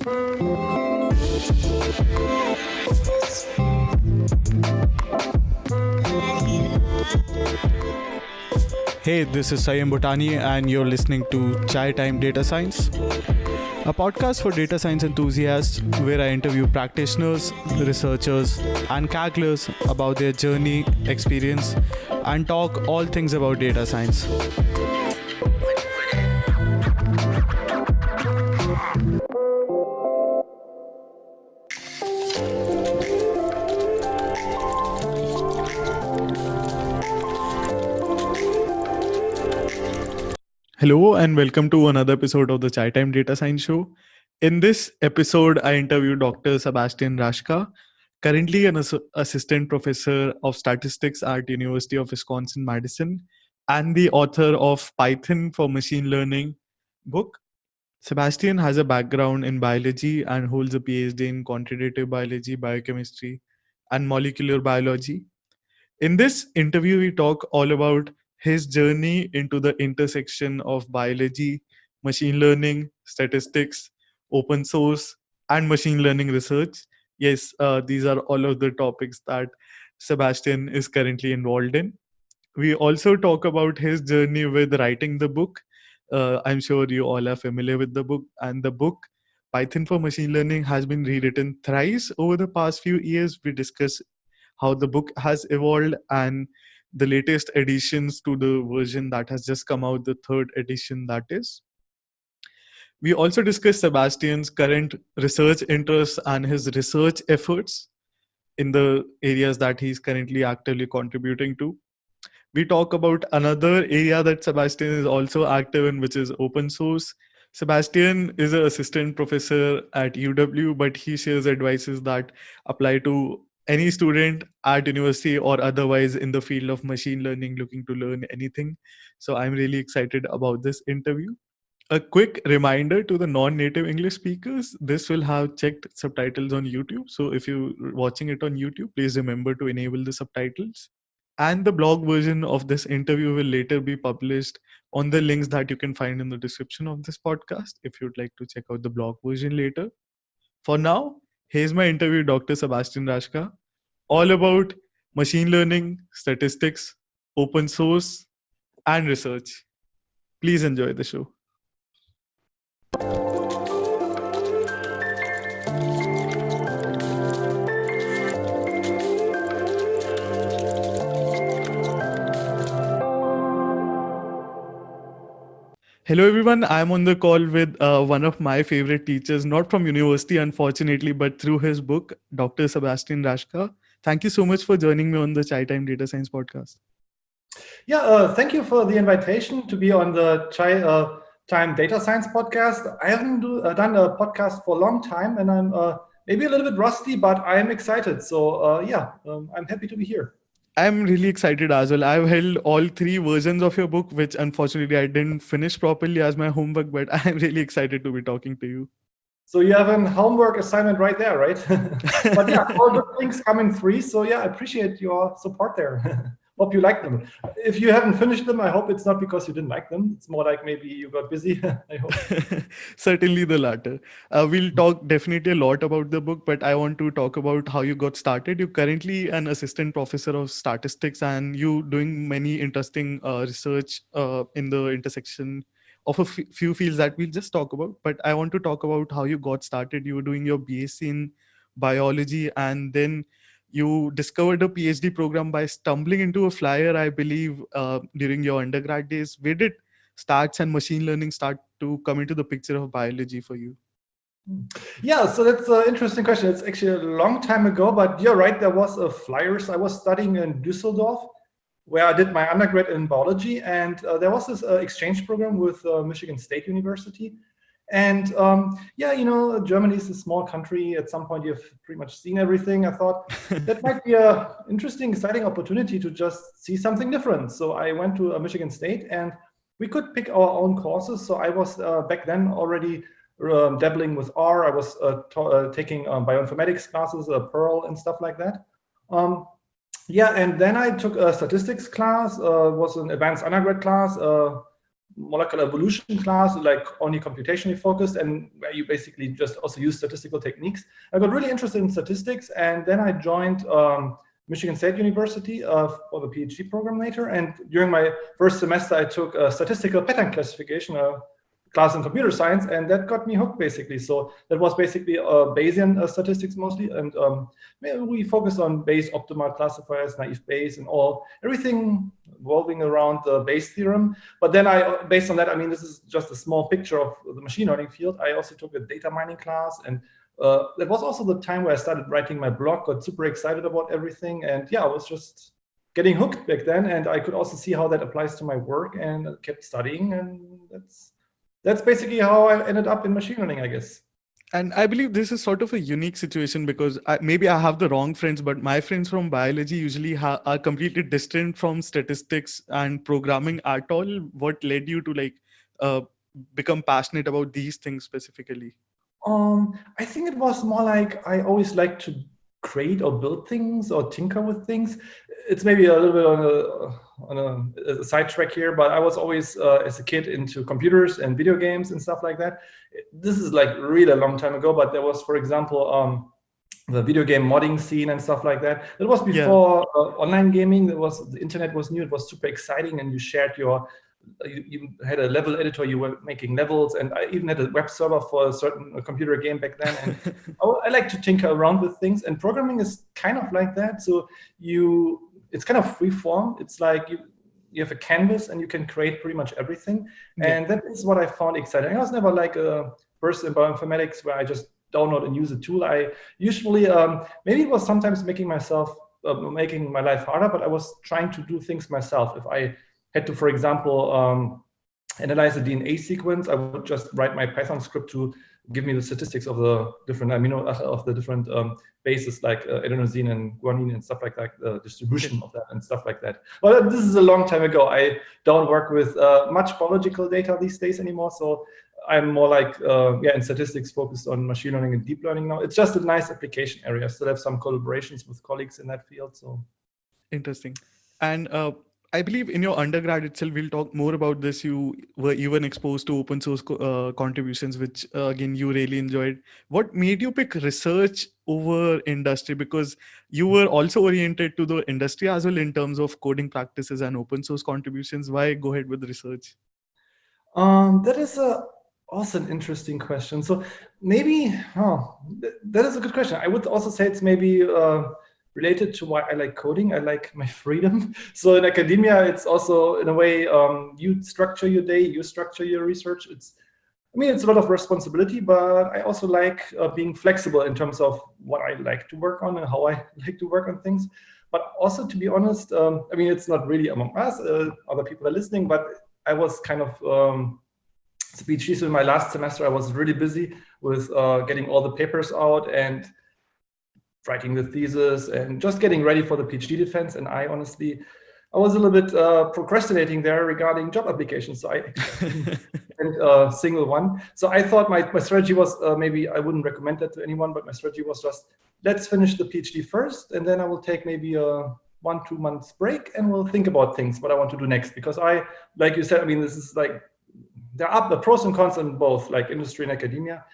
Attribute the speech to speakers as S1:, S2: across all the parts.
S1: Hey, this is Sanyam Bhutani, and you're listening to Chai Time Data Science, a podcast for data science enthusiasts where I interview practitioners, researchers, and cagglers about their journey, experience, and talk all things about data science. Hello and welcome to another episode of the Chai Time Data Science Show. In this episode, I interview Dr. Sebastian Raschka, currently an assistant professor of statistics at University of Wisconsin-Madison and the author of Python for Machine Learning book. Sebastian has a background in biology and holds a PhD in quantitative biology, biochemistry, and molecular biology. In this interview, we talk all about his journey into the intersection of biology, machine learning, statistics, open source, and machine learning research. Yes, these are all of the topics that Sebastian is currently involved in. We also talk about his journey with writing the book. I'm sure you all are familiar with the book, and the book Python for Machine Learning has been rewritten thrice over the past few years. We discuss how the book has evolved and the latest additions to the version that has just come out, the third edition that is. We also discuss Sebastian's current research interests and his research efforts in the areas that he's currently actively contributing to. We talk about another area that Sebastian is also active in, which is open source. Sebastian is an assistant professor at UW, but he shares advices that apply to any student at university or otherwise in the field of machine learning looking to learn anything. So I'm really excited about this interview. A quick reminder to the non-native English speakers, this will have checked subtitles on YouTube. So if you're watching it on YouTube, please remember to enable the subtitles. And the blog version of this interview will later be published on the links that you can find in the description of this podcast if you'd like to check out the blog version later. For now, here's my interview with Dr. Sebastian Raschka, all about machine learning, statistics, open source, and research. Please enjoy the show. Hello, everyone. I'm on the call with one of my favorite teachers, not from university, unfortunately, but through his book, Dr. Sebastian Raschka. Thank you so much for joining me on the Chai Time Data Science podcast.
S2: Yeah, thank you for the invitation to be on the Chai Time Data Science podcast. I haven't done a podcast for a long time, and I'm maybe a little bit rusty, but I'm excited. So I'm happy to be here.
S1: I'm really excited as well. I've held all three versions of your book, which unfortunately I didn't finish properly as my homework, but I'm really excited to be talking to you.
S2: So you have an homework assignment right there, right? But yeah, all good things come in free. So yeah, I appreciate your support there. Hope you like them. If you haven't finished them, I hope it's not because you didn't like them. It's more like maybe you got busy. I hope.
S1: Certainly the latter. We'll talk definitely a lot about the book, but I want to talk about how you got started. You're currently an assistant professor of statistics and you doing many interesting research in the intersection of a few fields that we'll just talk about. But I want to talk about how you got started. You were doing your BSc in biology and then you discovered a PhD program by stumbling into a flyer, I believe, during your undergrad days. Where did stats and machine learning start to come into the picture of biology for you?
S2: Yeah, so that's an interesting question. It's actually a long time ago, but you're right. There was a flyers. I was studying in Düsseldorf, where I did my undergrad in biology, and there was this exchange program with Michigan State University. And Germany is a small country. At some point, you've pretty much seen everything. I thought that might be an interesting, exciting opportunity to just see something different. So I went to Michigan State, and we could pick our own courses. So I was back then already dabbling with R. I was taking bioinformatics classes, Perl, and stuff like that. And then I took a statistics class. Was an advanced undergrad class. molecular evolution class, like only computationally focused, and where you basically just also use statistical techniques. I got really interested in statistics, and then I joined Michigan State University for the PhD program later. And during my first semester, I took a statistical pattern classification class in computer science, and that got me hooked basically. So that was basically Bayesian statistics mostly, and we focused on Bayes optimal classifiers, naive Bayes, and everything revolving around the Bayes theorem. But then based on that, I mean, this is just a small picture of the machine learning field. I also took a data mining class, and that was also the time where I started writing my blog, got super excited about everything, and yeah, I was just getting hooked back then, and I could also see how that applies to my work, and I kept studying, and that's basically how I ended up in machine learning, I guess.
S1: And I believe this is sort of a unique situation because maybe I have the wrong friends, but my friends from biology usually are completely distant from statistics and programming at all. What led you to uh, become passionate about these things specifically?
S2: I think it was more like I always like to create or build things or tinker with things. It's maybe a little bit on a sidetrack here, but I was always, as a kid, into computers and video games and stuff like that. This is like really a long time ago, but there was, for example, the video game modding scene and stuff like that. It was before online gaming. The internet was new. It was super exciting, and you shared you had a level editor, you were making levels, and I even had a web server for a certain computer game back then. And I like to tinker around with things, and programming is kind of like that. So it's kind of free form. It's like you have a canvas and you can create pretty much everything. And that is what I found exciting. I was never like a person in bioinformatics where I just download and use a tool. I usually, maybe it was sometimes making my life harder, but I was trying to do things myself. If I had to, for example, analyze a DNA sequence, I would just write my Python script to give me the statistics of the different bases like adenosine and guanine and stuff like that, the distribution of that and stuff like that. But this is a long time ago. I don't work with much biological data these days anymore, so I'm more like in statistics focused on machine learning and deep learning now. It's just a nice application area. Still have some collaborations with colleagues in that field. So
S1: interesting. And I believe in your undergrad itself, we'll talk more about this. You were even exposed to open source contributions, which again, you really enjoyed. What made you pick research over industry? Because you were also oriented to the industry as well in terms of coding practices and open source contributions. Why go ahead with research?
S2: That is also an interesting question. So maybe, that is a good question. I would also say it's maybe related to why I like coding. I like my freedom. So in academia, it's also in a way, you structure your day, you structure your research. It's a lot of responsibility, but I also like being flexible in terms of what I like to work on and how I like to work on things. But also, to be honest, it's not really among us, other people are listening, but I was kind of PhD. So in my last semester, I was really busy with getting all the papers out and writing the thesis and just getting ready for the PhD defense. And I was a little bit procrastinating there regarding job applications. So I and a single one. So I thought my strategy was maybe I wouldn't recommend that to anyone, but my strategy was just let's finish the PhD first, and then I will take maybe a 1-2 months break, and we'll think about things what I want to do next. Because like you said, this is like there are the pros and cons in both, like industry and academia.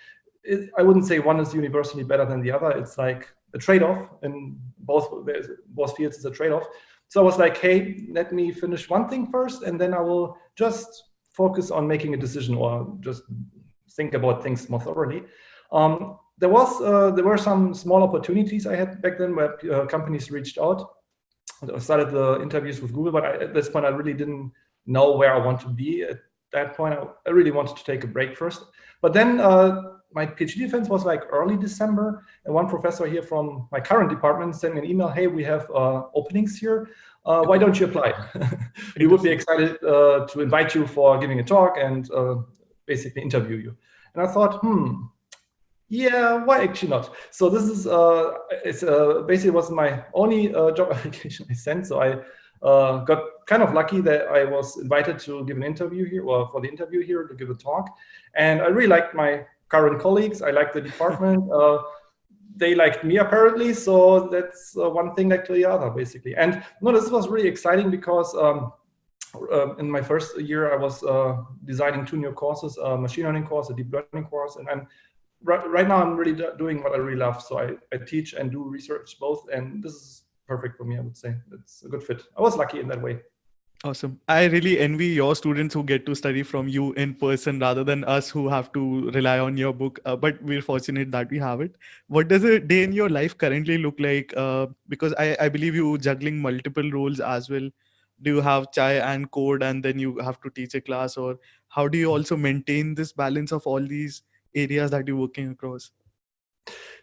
S2: I wouldn't say one is universally better than the other. It's like a trade-off, and both fields is a trade-off. So I was like, hey, let me finish one thing first, and then I will just focus on making a decision or just think about things more thoroughly. There were some small opportunities I had back then where companies reached out. I started the interviews with Google, but at this point I really didn't know where I want to be. At that point, I really wanted to take a break first. But then my PhD defense was like early December, and one professor here from my current department sent me an email, hey, we have openings here. Why don't you apply? We would be excited to invite you for giving a talk and basically interview you. And I thought, yeah, why actually not? So this is basically was my only job application I sent. So I got kind of lucky that I was invited to give an interview here, or for the interview here to give a talk. And I really liked my current colleagues. I liked the department. They liked me apparently. So that's one thing led to the other, basically. And no, this was really exciting because in my first year, I was designing 2 new courses, a machine learning course, a deep learning course, and I'm right now I'm really doing what I really love. So I teach and do research both, and this is perfect for me. I would say it's a good fit. I was lucky in that way.
S1: Awesome. I really envy your students who get to study from you in person rather than us who have to rely on your book. But we're fortunate that we have it. What does a day in your life currently look like? Because I believe you juggling multiple roles as well. Do you have chai and code and then you have to teach a class? Or how do you also maintain this balance of all these areas that you're working across?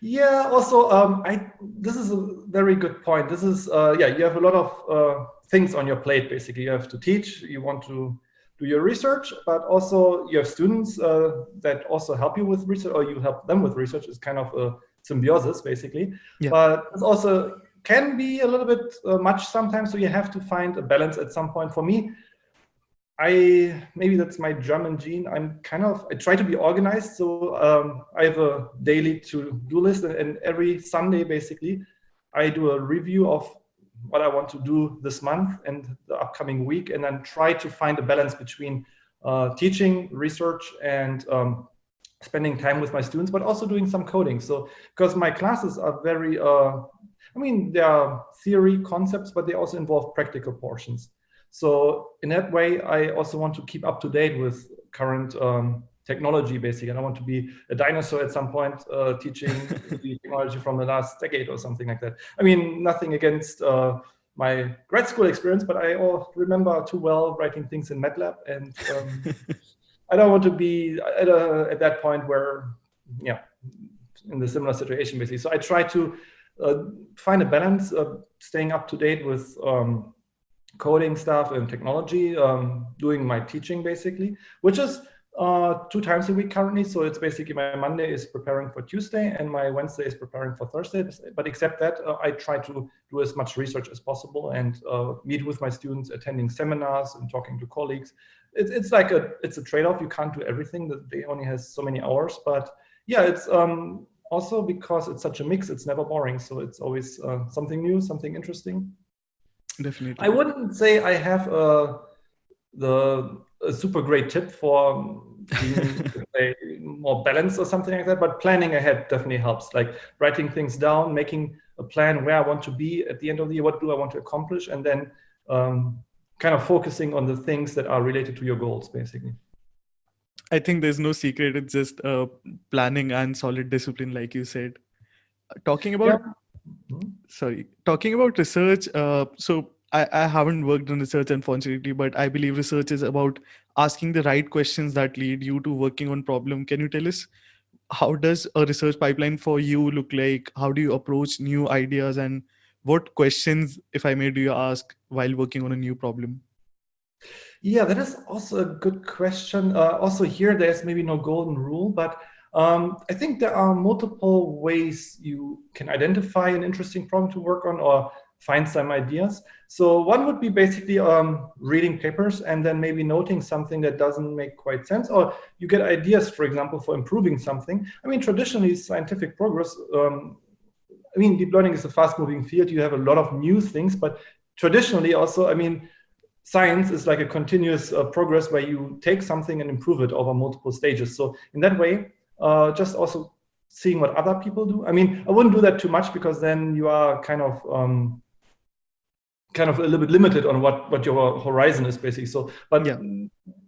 S2: Yeah. Also, this is a very good point. This is you have a lot of things on your plate. Basically, you have to teach. You want to do your research, but also you have students that also help you with research, or you help them with research. It's kind of a symbiosis, basically.
S1: Yeah.
S2: But it's also can be a little bit much sometimes. So you have to find a balance at some point. For me, maybe that's my German gene. I try to be organized. So I have a daily to-do list, and every Sunday, basically, I do a review of what I want to do this month and the upcoming week, and then try to find a balance between teaching, research, and spending time with my students, but also doing some coding. So because my classes are very, they are theory concepts, but they also involve practical portions. So in that way, I also want to keep up to date with current technology, basically. And I want to be a dinosaur at some point, teaching the technology from the last decade or something like that. I mean, nothing against my grad school experience, but I remember too well writing things in MATLAB. And I don't want to be at that point where, in the similar situation, basically. So I try to find a balance of staying up to date with coding stuff and technology, doing my teaching basically, which is 2 times a week currently. So it's basically my Monday is preparing for Tuesday and my Wednesday is preparing for Thursday. But except that, I try to do as much research as possible and meet with my students, attending seminars and talking to colleagues. It's like it's a trade-off. You can't do everything. The day only has so many hours. But yeah, it's also because it's such a mix, it's never boring. So it's always something new, something interesting.
S1: Definitely.
S2: I wouldn't say I have a super great tip for being say, more balanced or something like that, but planning ahead definitely helps. Like writing things down, making a plan where I want to be at the end of the year, what do I want to accomplish, and then kind of focusing on the things that are related to your goals, basically.
S1: I think there's no secret. It's just planning and solid discipline, like you said. Talking about talking about research, so I haven't worked on research, unfortunately, but I believe research is about asking the right questions that lead you to working on problem. Can you tell us how does a research pipeline for you look like? How do you approach new ideas, and what questions, if I may, do you ask while working on a new problem?
S2: Yeah, that is also a good question. Also here, there's maybe no golden rule, but I think there are multiple ways you can identify an interesting problem to work on or find some ideas. So one would be basically reading papers and then maybe noting something that doesn't make quite sense, or you get ideas, for example, for improving something. I mean, traditionally, scientific progress, deep learning is a fast-moving field. You have a lot of new things, but traditionally also, science is like a continuous progress where you take something and improve it over multiple stages. So in that way, just also seeing what other people do. I wouldn't do that too much because then you are kind of a little bit limited on what your horizon is basically. So, but yeah,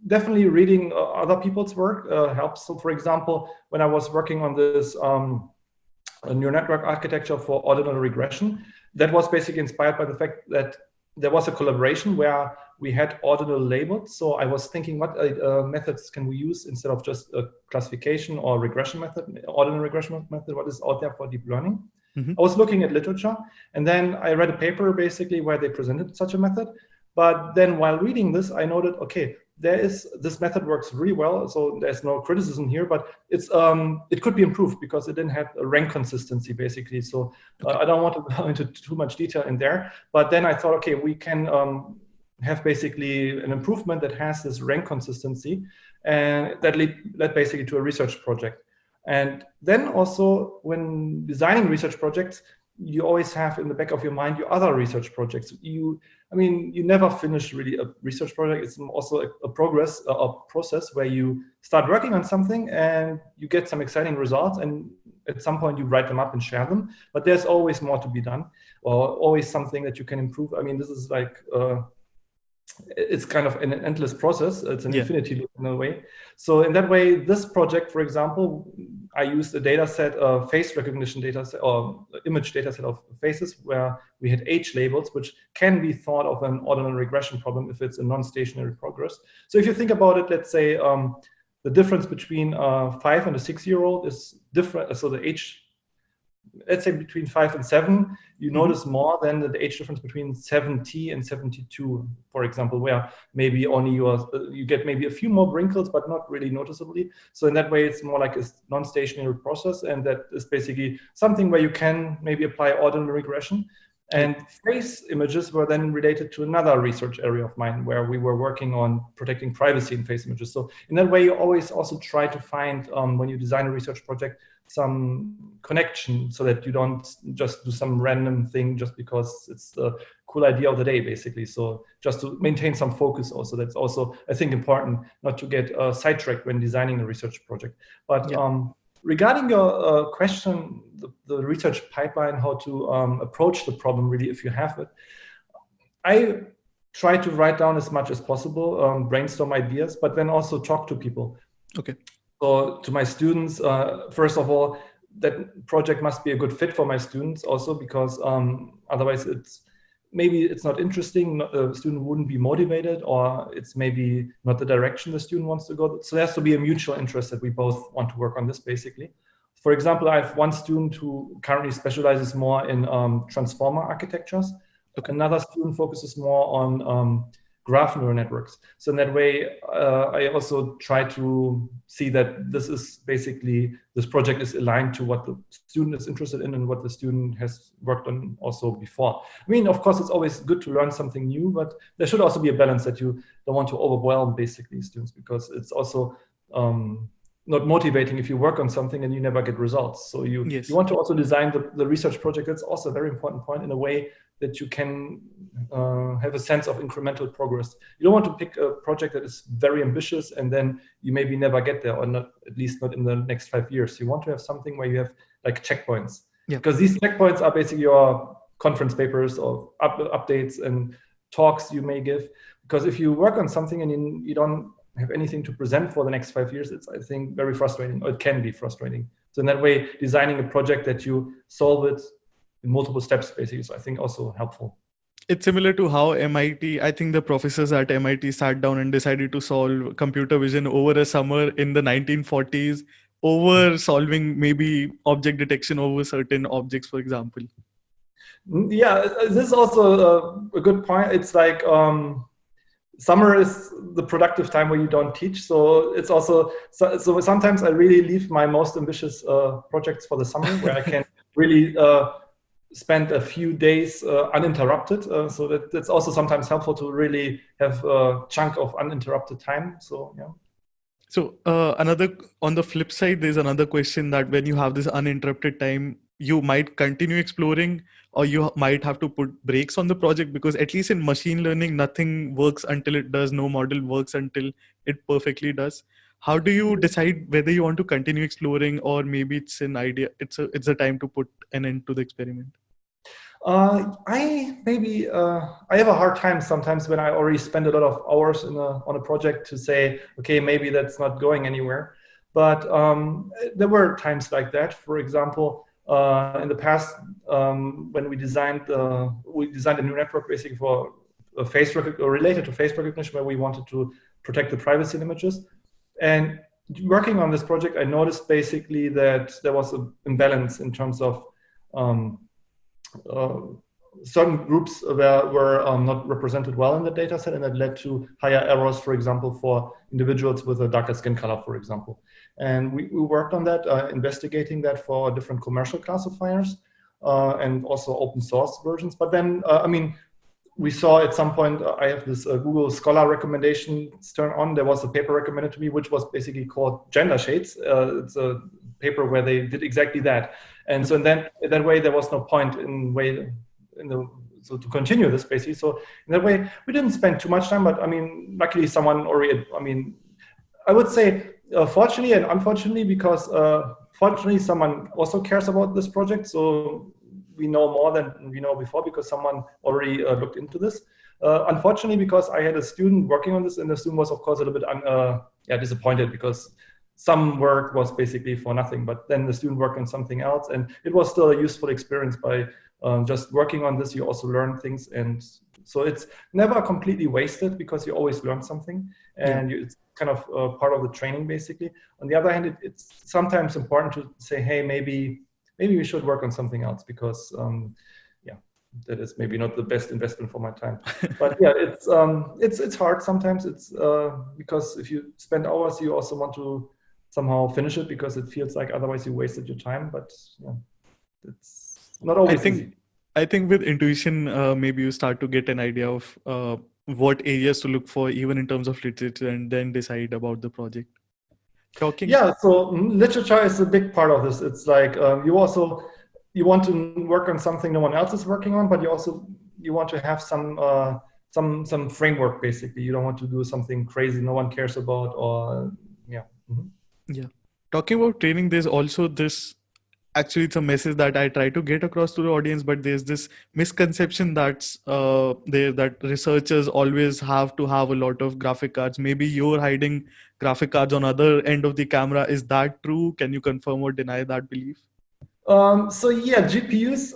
S2: definitely reading other people's work helps. So for example, when I was working on this neural network architecture for ordinal regression, that was basically inspired by the fact that there was a collaboration where we had ordinal labeled. So I was thinking, what methods can we use instead of just a classification or regression method, ordinal regression method, what is out there for deep learning? Mm-hmm. I was looking at literature, and then I read a paper basically where they presented such a method. But then while reading this, I noted, okay, this method works really well, so there's no criticism here, but it could be improved because it didn't have a rank consistency basically. So I don't want to go into too much detail in there, but then I thought, okay, we can have basically an improvement that has this rank consistency, and that led basically to a research project. And then also when designing research projects, you always have in the back of your mind your other research projects. You never finish really a research project. It's also a process where you start working on something and you get some exciting results, and at some point you write them up and share them. But there's always more to be done, or always something that you can improve. I mean, this is like it's kind of an endless process. It's an infinity loop in a way. So in that way, this project, for example, I used a data set, a face recognition data set, or image data set of faces, where we had age labels, which can be thought of an ordinal regression problem if it's a non-stationary progress. So if you think about it, let's say the difference between a 5 and a 6-year-old is different. So the age, let's say between 5 and 7, you notice more than the age difference between 70 and 72, for example, where maybe only you get maybe a few more wrinkles, but not really noticeably. So in that way, it's more like a non-stationary process, and that is basically something where you can maybe apply ordinal regression. And face images were then related to another research area of mine, where we were working on protecting privacy in face images. So in that way, you always also try to find, when you design a research project, some connection, so that you don't just do some random thing just because it's the cool idea of the day, basically. So just to maintain some focus also. That's also, I think, important, not to get sidetracked when designing a research project. But regarding your question, the research pipeline, how to approach the problem, really, if you have it, I try to write down as much as possible, brainstorm ideas, but then also talk to people.
S1: Okay.
S2: So to my students, first of all, that project must be a good fit for my students also, because otherwise maybe it's not interesting, the student wouldn't be motivated, or it's maybe not the direction the student wants to go. So there has to be a mutual interest that we both want to work on this, basically. For example, I have one student who currently specializes more in transformer architectures. Okay. Another student focuses more on graph neural networks. So in that way, I also try to see that this project is aligned to what the student is interested in and what the student has worked on also before. I mean, of course, it's always good to learn something new, but there should also be a balance, that you don't want to overwhelm basically students, because it's also not motivating if you work on something and you never get results. So you want to also design the research project. That's also a very important point, in a way that you can have a sense of incremental progress. You don't want to pick a project that is very ambitious and then you maybe never get there, or not, at least not in the next 5 years. You want to have something where you have like checkpoints, because these checkpoints are basically your conference papers or updates and talks you may give. Because if you work on something and you don't have anything to present for the next 5 years, it's, I think, very frustrating, or it can be frustrating. So in that way, designing a project that you solve it in multiple steps, basically, is, I think, also helpful.
S1: It's similar to how MIT, I think the professors at MIT sat down and decided to solve computer vision over a summer in the 1940s, over solving maybe object detection over certain objects, for example.
S2: Yeah, this is also a good point. It's like summer is the productive time where you don't teach. So it's also, so sometimes I really leave my most ambitious projects for the summer, where I can really spend a few days uninterrupted. So that's also sometimes helpful to really have a chunk of uninterrupted time. So, yeah.
S1: So on the flip side, there's another question, that when you have this uninterrupted time, you might continue exploring, or you might have to put brakes on the project, because at least in machine learning, nothing works until it does. No model works until it perfectly does. How do you decide whether you want to continue exploring, or maybe it's an idea, it's a time to put an end to the experiment?
S2: I have a hard time sometimes when I already spend a lot of hours on a project to say, okay, maybe that's not going anywhere. But there were times like that. For example, in the past, when we designed a new network basically for related to face recognition, where we wanted to protect the privacy in images. And working on this project, I noticed basically that there was an imbalance in terms of certain groups were not represented well in the data set, and that led to higher errors, for example, for individuals with a darker skin color, for example. And we worked on that, investigating that for different commercial classifiers and also open source versions. But then, we saw at some point, I have this Google Scholar recommendations turn on. There was a paper recommended to me, which was basically called Gender Shades. It's a paper where they did exactly that. And so in that way, there was no point so to continue this basically. So in that way, we didn't spend too much time, but I mean, luckily someone already, I mean, I would say fortunately and unfortunately, because fortunately someone also cares about this project. So we know more than we know before because someone already looked into this. Unfortunately, because I had a student working on this, and the student was, of course, a little bit disappointed because some work was basically for nothing. But then the student worked on something else, and it was still a useful experience. By just working on this, you also learn things, and so it's never completely wasted because you always learn something, and it's kind of part of the training, basically. On the other hand, it's sometimes important to say, hey, maybe we should work on something else because that is maybe not the best investment for my time. But yeah, it's hard sometimes. It's because if you spend hours, you also want to somehow finish it because it feels like otherwise you wasted your time. But yeah, it's not always easy.
S1: I think with intuition, maybe you start to get an idea of what areas to look for, even in terms of literature, and then decide about the project.
S2: Yeah, so literature is a big part of this. It's like you want to work on something no one else is working on, but you want to have some framework, basically. You don't want to do something crazy no one cares about, or yeah. Mm-hmm.
S1: Yeah. Talking about training, there's also this, actually it's a message that I try to get across to the audience, but there's this misconception that's there, that researchers always have to have a lot of graphic cards. Maybe you're hiding graphic cards on other end of the camera. Is that true? Can you confirm or deny that belief?
S2: So yeah, GPUs,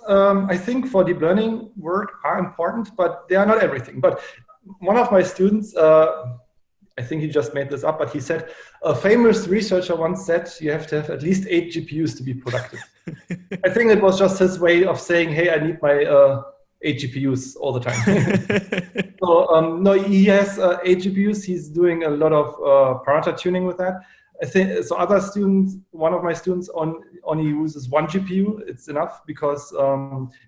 S2: I think for deep learning work are important, but they are not everything. But one of my students, I think he just made this up, but he said a famous researcher once said you have to have at least 8 GPUs to be productive. I think it was just his way of saying, hey, I need my 8 GPUs all the time. So no, he has 8 GPUs. He's doing a lot of parameter tuning with that. I think so. Other students, one of my students only uses 1 GPU. It's enough because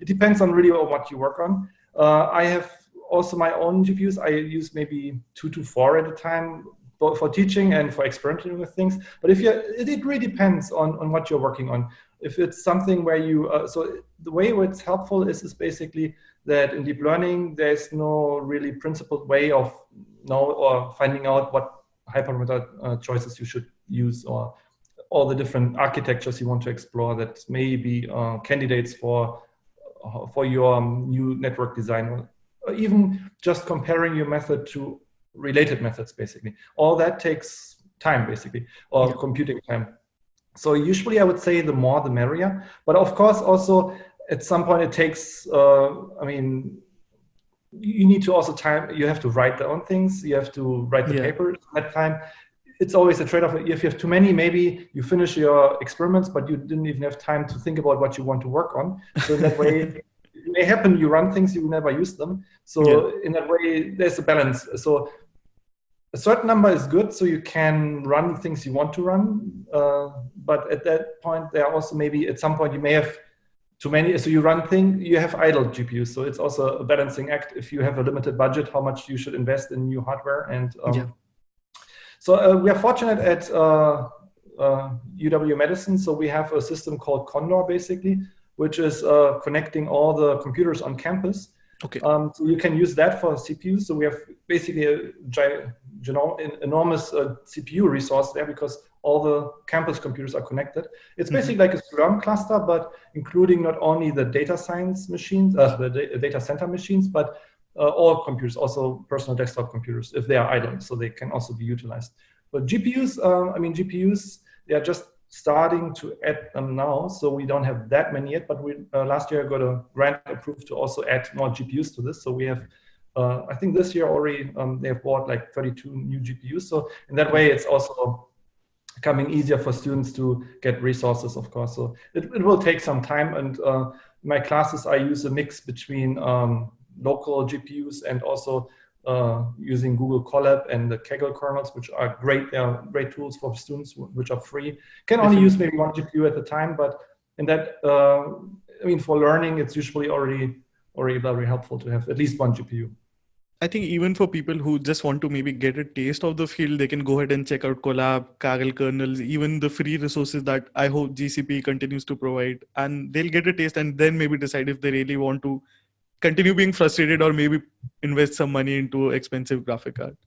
S2: it depends on really on what you work on. I have also my own GPUs. I use maybe 2 to 4 at a time, both for teaching and for experimenting with things. But it really depends on what you're working on. If it's something where you, so the way it's helpful is basically that in deep learning, there's no really principled way of finding out what hyperparameter choices you should use, or all the different architectures you want to explore that may be candidates for your new network design, or even just comparing your method to related methods, basically. All that takes time, basically, or computing time. So usually I would say the more the merrier, but of course also at some point it takes, you need to also you have to write their own things, you have to write the paper at that time. It's always a trade-off. If you have too many, maybe you finish your experiments, but you didn't even have time to think about what you want to work on. So in that way, it may happen you run things, you never use them. So in that way, there's a balance. So a certain number is good, so you can run things you want to run. But at that point, there are also maybe at some point you may have too many. So you run things, you have idle GPUs. So it's also a balancing act. If you have a limited budget, how much you should invest in new hardware. And so we are fortunate at UW Madison. So we have a system called Condor, basically, which is connecting all the computers on campus.
S1: Okay.
S2: So you can use that for CPUs. So we have basically an enormous CPU resource there because all the campus computers are connected. It's basically like a Slurm cluster, but including not only the data science machines, the data center machines, but all computers, also personal desktop computers, if they are idle, so they can also be utilized. But GPUs, GPUs, they are just starting to add them now, so we don't have that many yet, but we last year got a grant approved to also add more GPUs to this. So we have, I think this year already, they have bought like 32 new GPUs. So in that way, it's also becoming easier for students to get resources, of course. So it will take some time. And in my classes, I use a mix between local GPUs and also using Google Colab and the Kaggle kernels, which are great. They are great tools for students, which are free. Can only use maybe 1 GPU at a time, but in that, for learning, it's usually already very helpful to have at least 1 GPU.
S1: I think even for people who just want to maybe get a taste of the field, they can go ahead and check out Colab, Kaggle kernels, even the free resources that I hope GCP continues to provide. And they'll get a taste and then maybe decide if they really want to continue being frustrated or maybe invest some money into expensive graphic card.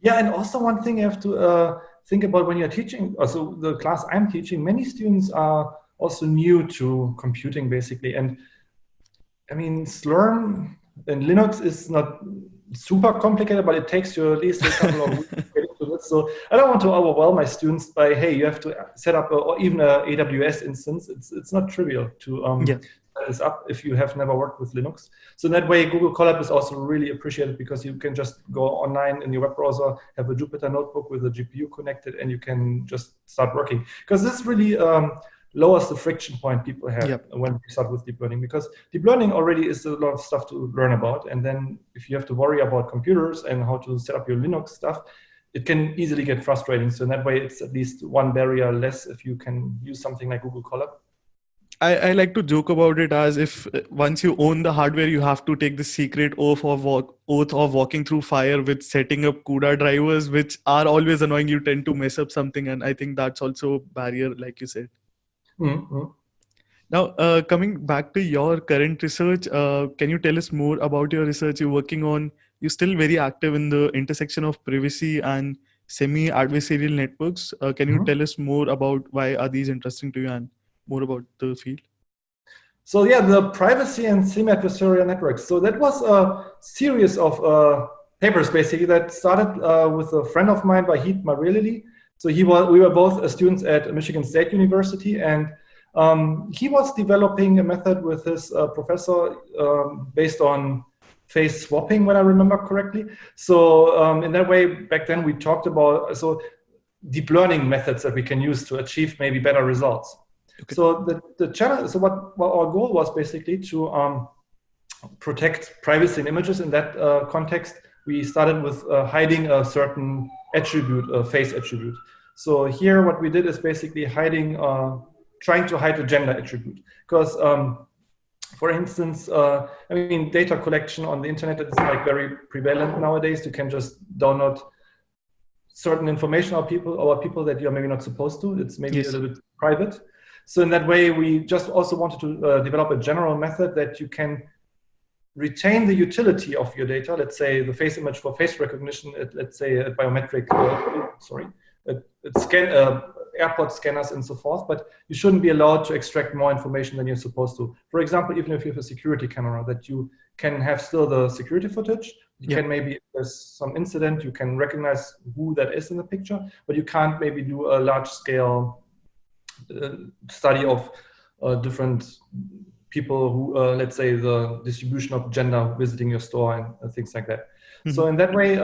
S2: Yeah, and also one thing you have to think about when you're teaching, also the class I'm teaching, many students are also new to computing basically. And I mean, Slurm in Linux is not super complicated, but it takes you at least a couple of weeks to get into it. So I don't want to overwhelm my students by, hey, you have to set up or even a AWS instance. It's not trivial to set this up if you have never worked with Linux. So in that way, Google Colab is also really appreciated because you can just go online in your web browser, have a Jupyter notebook with a GPU connected, and you can just start working. Because this really lowers the friction point people have when we start with deep learning, because deep learning already is a lot of stuff to learn about. And then if you have to worry about computers and how to set up your Linux stuff, it can easily get frustrating. So in that way, it's at least one barrier less if you can use something like Google Colab.
S1: I like to joke about it as if once you own the hardware, you have to take the secret oath of walking through fire with setting up CUDA drivers, which are always annoying. You tend to mess up something. And I think that's also a barrier, like you said.
S2: Mm-hmm.
S1: Now, coming back to your current research, can you tell us more about your research you're working on? You're still very active in the intersection of privacy and semi-adversarial networks. Can you tell us more about why are these interesting to you and more about the field?
S2: So yeah, the privacy and semi-adversarial networks. So that was a series of papers basically that started with a friend of mine, Vahid Marilili. So we were both students at Michigan State University, and he was developing a method with his professor based on phase swapping, when I remember correctly. So in that way, back then we talked about deep learning methods that we can use to achieve maybe better results. Okay. So the challenge. So what our goal was basically to protect privacy in images. In that context, we started with hiding a certain attribute, a face attribute. So here, what we did is basically trying to hide the gender attribute. Because, for instance, I mean, data collection on the internet is like very prevalent nowadays. You can just download certain information about people that you're maybe not supposed to. It's maybe a little bit private. So in that way, we just also wanted to develop a general method that you can retain the utility of your data. Let's say the face image for face recognition. Let's say a biometric, airport scanners and so forth. But you shouldn't be allowed to extract more information than you're supposed to. For example, even if you have a security camera, that you can have still the security footage. You can maybe, if there's some incident, you can recognize who that is in the picture, but you can't maybe do a large scale study of different people who, let's say, the distribution of gender visiting your store and things like that. Mm-hmm. So in that way,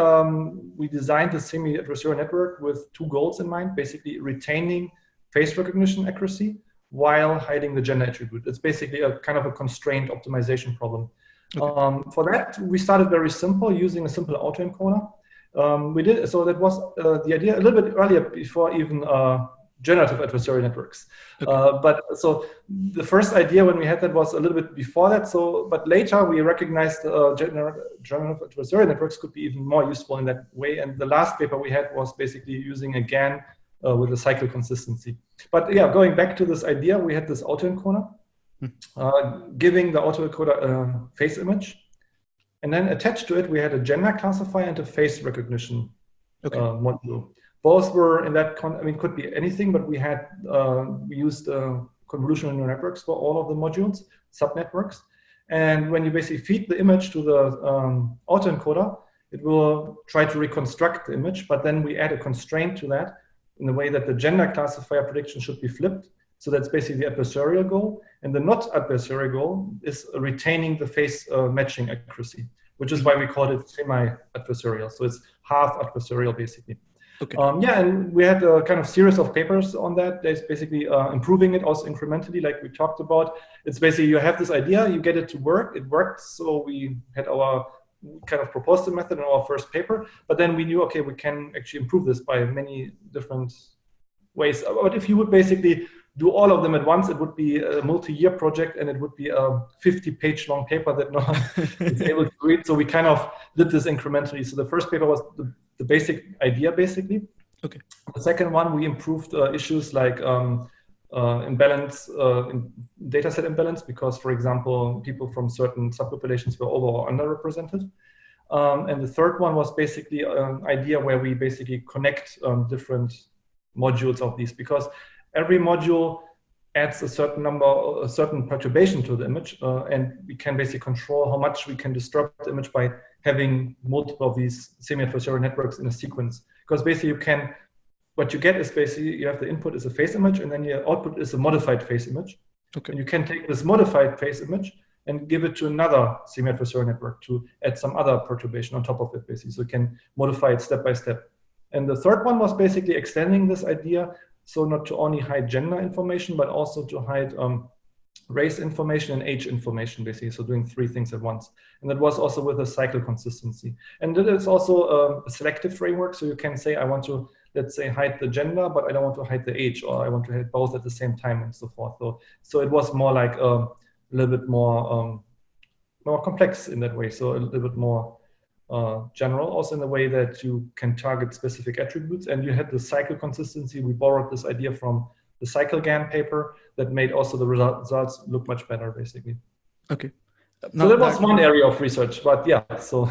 S2: we designed the semi-adversarial network with two goals in mind, basically retaining face recognition accuracy while hiding the gender attribute. It's basically a kind of a constrained optimization problem. Okay. For that, we started very simple, using a simple autoencoder. So that was the idea a little bit earlier, before even generative adversarial networks. Okay. But so the first idea when we had that was a little bit before that. But later we recognized generative adversarial networks could be even more useful in that way. And the last paper we had was basically using a GAN with a cycle consistency. But yeah, going back to this idea, we had this autoencoder, giving the autoencoder a face image. And then attached to it, we had a gender classifier and a face recognition module. Both were in that, could be anything, but we used convolutional neural networks for all of the modules, subnetworks. And when you basically feed the image to the autoencoder, it will try to reconstruct the image, but then we add a constraint to that in the way that the gender classifier prediction should be flipped. So that's basically the adversarial goal. And the not adversarial goal is retaining the face matching accuracy, which is why we call it semi-adversarial. So it's half adversarial, basically. Okay. And we had a kind of series of papers on that. There's basically improving it also incrementally, like we talked about. It's basically you have this idea, you get it to work. It worked, so we had our kind of proposed the method in our first paper. But then we knew, okay, we can actually improve this by many different ways. But if you would basically do all of them at once, it would be a multi-year project and it would be a 50-page long paper that no one is able to read. So we kind of did this incrementally. So the first paper was the basic idea, basically.
S1: Okay.
S2: The second one, we improved issues like imbalance, in data set imbalance, because, for example, people from certain subpopulations were over or underrepresented. And the third one was basically an idea where we basically connect different modules of these, because every module adds a certain perturbation to the image, and we can basically control how much we can disturb the image by having multiple of these semi-adversarial networks in a sequence. Because basically what you get is basically you have the input is a phase image, and then your output is a modified phase image.
S1: Okay.
S2: And you can take this modified phase image and give it to another semi-adversarial network to add some other perturbation on top of it, basically. So you can modify it step by step. And the third one was basically extending this idea, so not to only hide gender information, but also to hide race information and age information, basically. So doing three things at once. And that was also with a cycle consistency. And that is also a selective framework. So you can say, I want to, let's say, hide the gender, but I don't want to hide the age, or I want to hide both at the same time, and so forth. So it was more like a little bit more complex in that way. So a little bit more general, also in the way that you can target specific attributes. And you had the cycle consistency. We borrowed this idea from the CycleGAN paper that made also the results look much better, basically.
S1: Okay.
S2: Now, so that was one area of research, but yeah, so.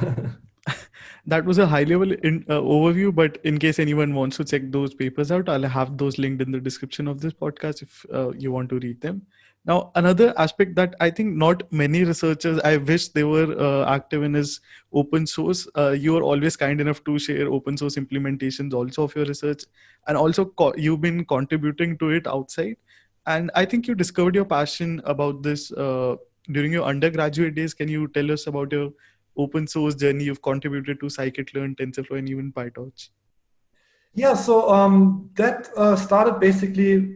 S1: That was a high-level overview, but in case anyone wants to check those papers out, I'll have those linked in the description of this podcast if you want to read them. Now, another aspect that I think not many researchers, I wish they were active in, is open source. You are always kind enough to share open source implementations also of your research, and also you've been contributing to it outside. And I think you discovered your passion about this during your undergraduate days. Can you tell us about your open source journey? You've contributed to scikit-learn, TensorFlow, and even PyTorch.
S2: Yeah, so that started basically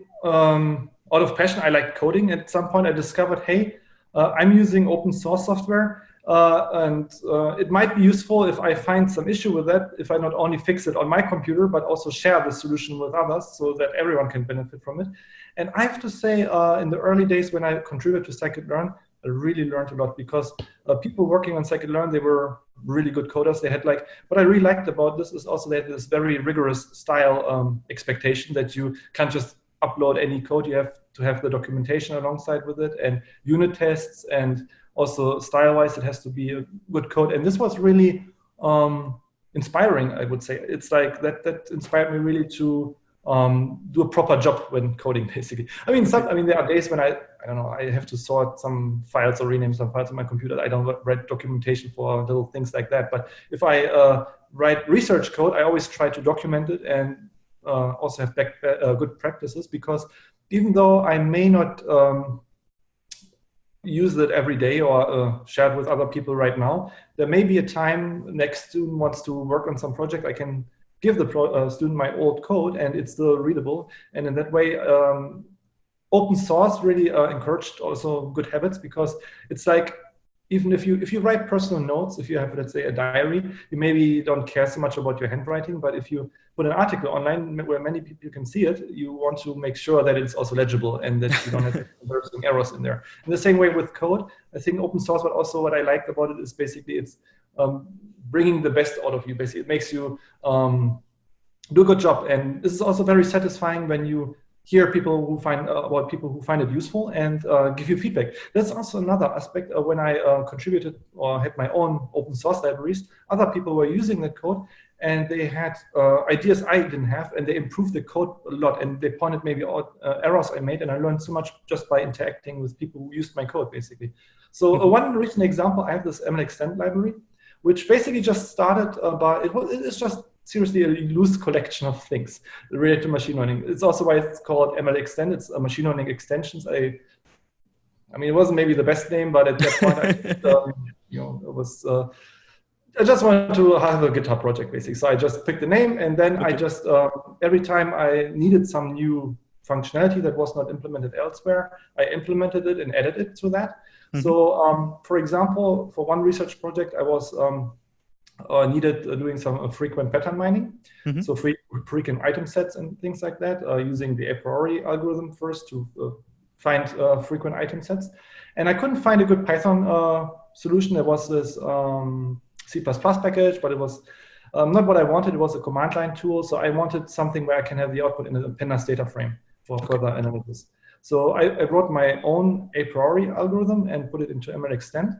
S2: out of passion. I like coding. At some point I discovered, hey, I'm using open source software, and it might be useful if I find some issue with that, if I not only fix it on my computer, but also share the solution with others so that everyone can benefit from it. And I have to say, in the early days when I contributed to scikit-learn, I really learned a lot, because people working on scikit-learn, they were really good coders. They had what I really liked about this is also that this very rigorous style expectation that you can't just upload any code. You have to have the documentation alongside with it, and unit tests, and also style-wise, it has to be a good code. And this was really inspiring, I would say. It's like that inspired me really to do a proper job when coding, basically. I mean, there are days when I don't know, I have to sort some files or rename some files on my computer. I don't write documentation for little things like that. But if I write research code, I always try to document it and also have good practices, because even though I may not use it every day or share it with other people right now, there may be a time next student wants to work on some project, I can give the student my old code and it's still readable. And in that way, open source really encouraged also good habits, because it's like, even if you write personal notes, if you have, let's say, a diary, you maybe don't care so much about your handwriting, but if you put an article online where many people can see it, you want to make sure that it's also legible and that you don't have embarrassing errors in there. In the same way with code, I think open source, but also what I like about it is basically it's bringing the best out of you. Basically, it makes you do a good job. And this is also very satisfying when you hear people who find it useful and give you feedback. That's also another aspect. When I contributed or had my own open source libraries, other people were using the code and they had ideas I didn't have, and they improved the code a lot, and they pointed maybe out errors I made, and I learned so much just by interacting with people who used my code, basically. So one recent example, I have this MLExtend library, which basically just started it's just seriously a loose collection of things related to machine learning. It's also why it's called MLExtend. It's a machine learning extensions. I mean, it wasn't maybe the best name, but at that point, it was. I just wanted to have a GitHub project, basically. So I just picked the name, and then I just every time I needed some new functionality that was not implemented elsewhere, I implemented it and added it to that. Mm-hmm. So, for example, for one research project, I was needed doing some frequent pattern mining.
S1: Mhm.
S2: So frequent item sets and things like that, using the a priori algorithm first to find frequent item sets. And I couldn't find a good Python solution. There was this C++ package, but it was not what I wanted. It was a command line tool. So I wanted something where I can have the output in a pandas data frame for further analysis. So I wrote my own a priori algorithm and put it into ML Extend.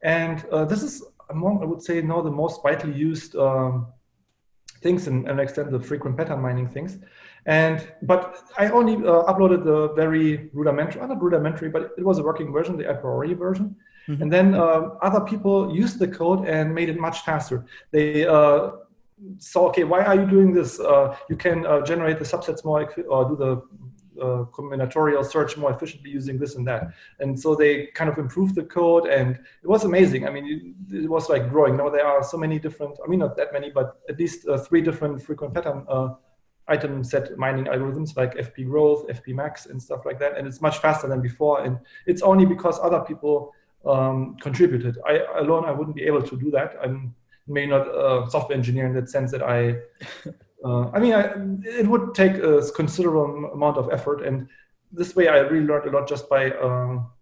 S2: And this is among, I would say, now the most widely used things in ML Extend, the frequent pattern mining things. But I only uploaded the very rudimentary, not rudimentary, but it was a working version, the a priori version.
S1: Mhm.
S2: And then other people used the code and made it much faster. They saw, okay, why are you doing this? You can generate the subsets more, or do the combinatorial search more efficiently using this and that. And so they kind of improved the code, and it was amazing. I mean, it was like growing. Now there are so many different, I mean, not that many, but at least 3 different frequent pattern item set mining algorithms like FP growth, FP max, and stuff like that. And it's much faster than before. And it's only because other people contributed. I alone, I wouldn't be able to do that. I'm maybe not a software engineer in that sense that it would take a considerable amount of effort, and this way I really learned a lot just by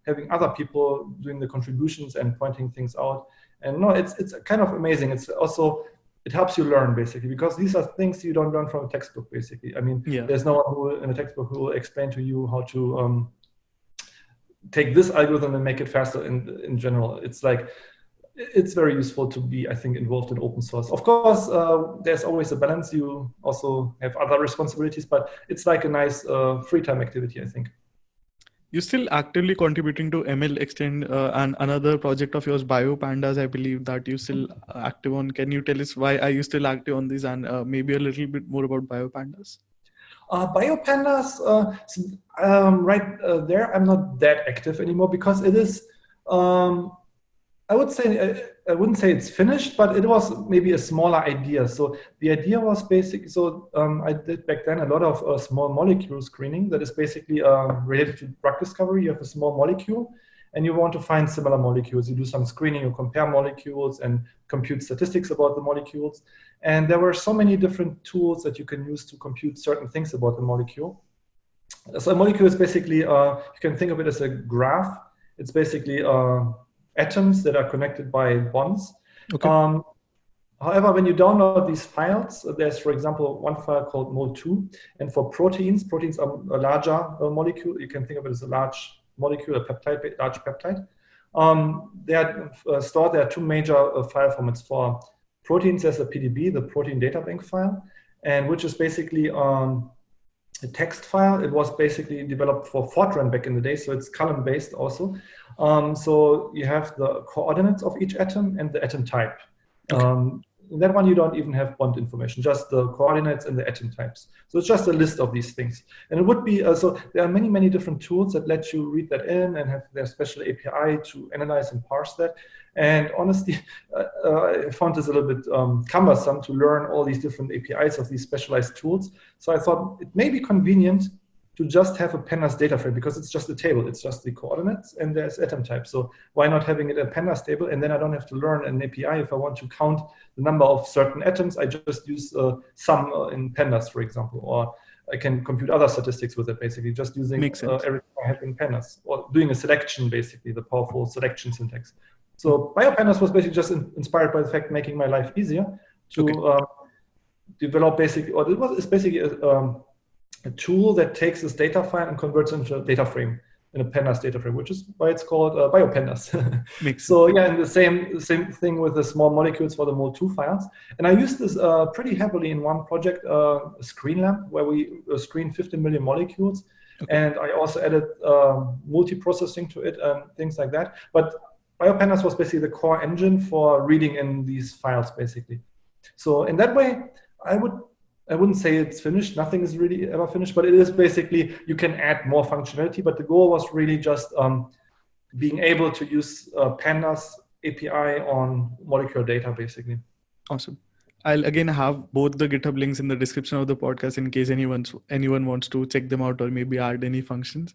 S2: having other people doing the contributions and pointing things out. And no, it's kind of amazing. It's also, it helps you learn basically, because these are things you don't learn from a textbook basically. I mean, there's no one who in a textbook who will explain to you how to take this algorithm and make it faster in general. It's like, it's very useful to be, I think, involved in open source. Of course, there's always a balance. You also have other responsibilities, but it's like a nice free time activity, I think.
S1: You're still actively contributing to ML Extend and another project of yours, BioPandas, I believe, that you still active on. Can you tell us why are you still active on this, and maybe a little bit more about BioPandas?
S2: BioPandas, there, I'm not that active anymore because it is, I would say, I wouldn't say it's finished, but it was maybe a smaller idea. So the idea was basic. So I did back then a lot of small molecule screening that is basically related to drug discovery. You have a small molecule and you want to find similar molecules. You do some screening, you compare molecules and compute statistics about the molecules. And there were so many different tools that you can use to compute certain things about the molecule. So a molecule is basically, you can think of it as a graph. It's basically atoms that are connected by bonds.
S1: Okay.
S2: However, when you download these files, there's, for example, one file called mol2. And for proteins are a larger molecule. You can think of it as a large molecule, a peptide, large peptide. They are stored. There are 2 major file formats. For proteins, there's a PDB, the protein data bank file, and which is basically a text file. It was basically developed for Fortran back in the day, so it's column-based also. So you have the coordinates of each atom and the atom type. Okay. In that one, you don't even have bond information, just the coordinates and the atom types. So it's just a list of these things. And it would be, so there are many, many different tools that let you read that in and have their special API to analyze and parse that. And honestly, I found this a little bit cumbersome to learn all these different APIs of these specialized tools. So I thought it may be convenient to just have a pandas data frame, because it's just a table. It's just the coordinates and there's atom type. So why not having it a pandas table? And then I don't have to learn an API. If I want to count the number of certain atoms, I just use sum in pandas, for example, or I can compute other statistics with it, basically, just using everything I have in pandas, or doing a selection, basically, the powerful selection syntax. So BioPandas was basically just inspired by the fact making my life easier to develop basically, or it's basically a tool that takes this data file and converts it into a data frame, in a pandas data frame, which is why it's called BioPandas. So yeah, and the same thing with the small molecules for the mol2 files. And I used this pretty heavily in one project, ScreenLab, where we screened 15 million molecules. And I also added multi-processing to it and things like that. But BioPandas was basically the core engine for reading in these files, basically. So in that way, I wouldn't say it's finished. Nothing is really ever finished, but it is basically, you can add more functionality. But the goal was really just being able to use Pandas API on molecular data, basically.
S1: Awesome. I'll again have both the GitHub links in the description of the podcast in case anyone wants to check them out or maybe add any functions.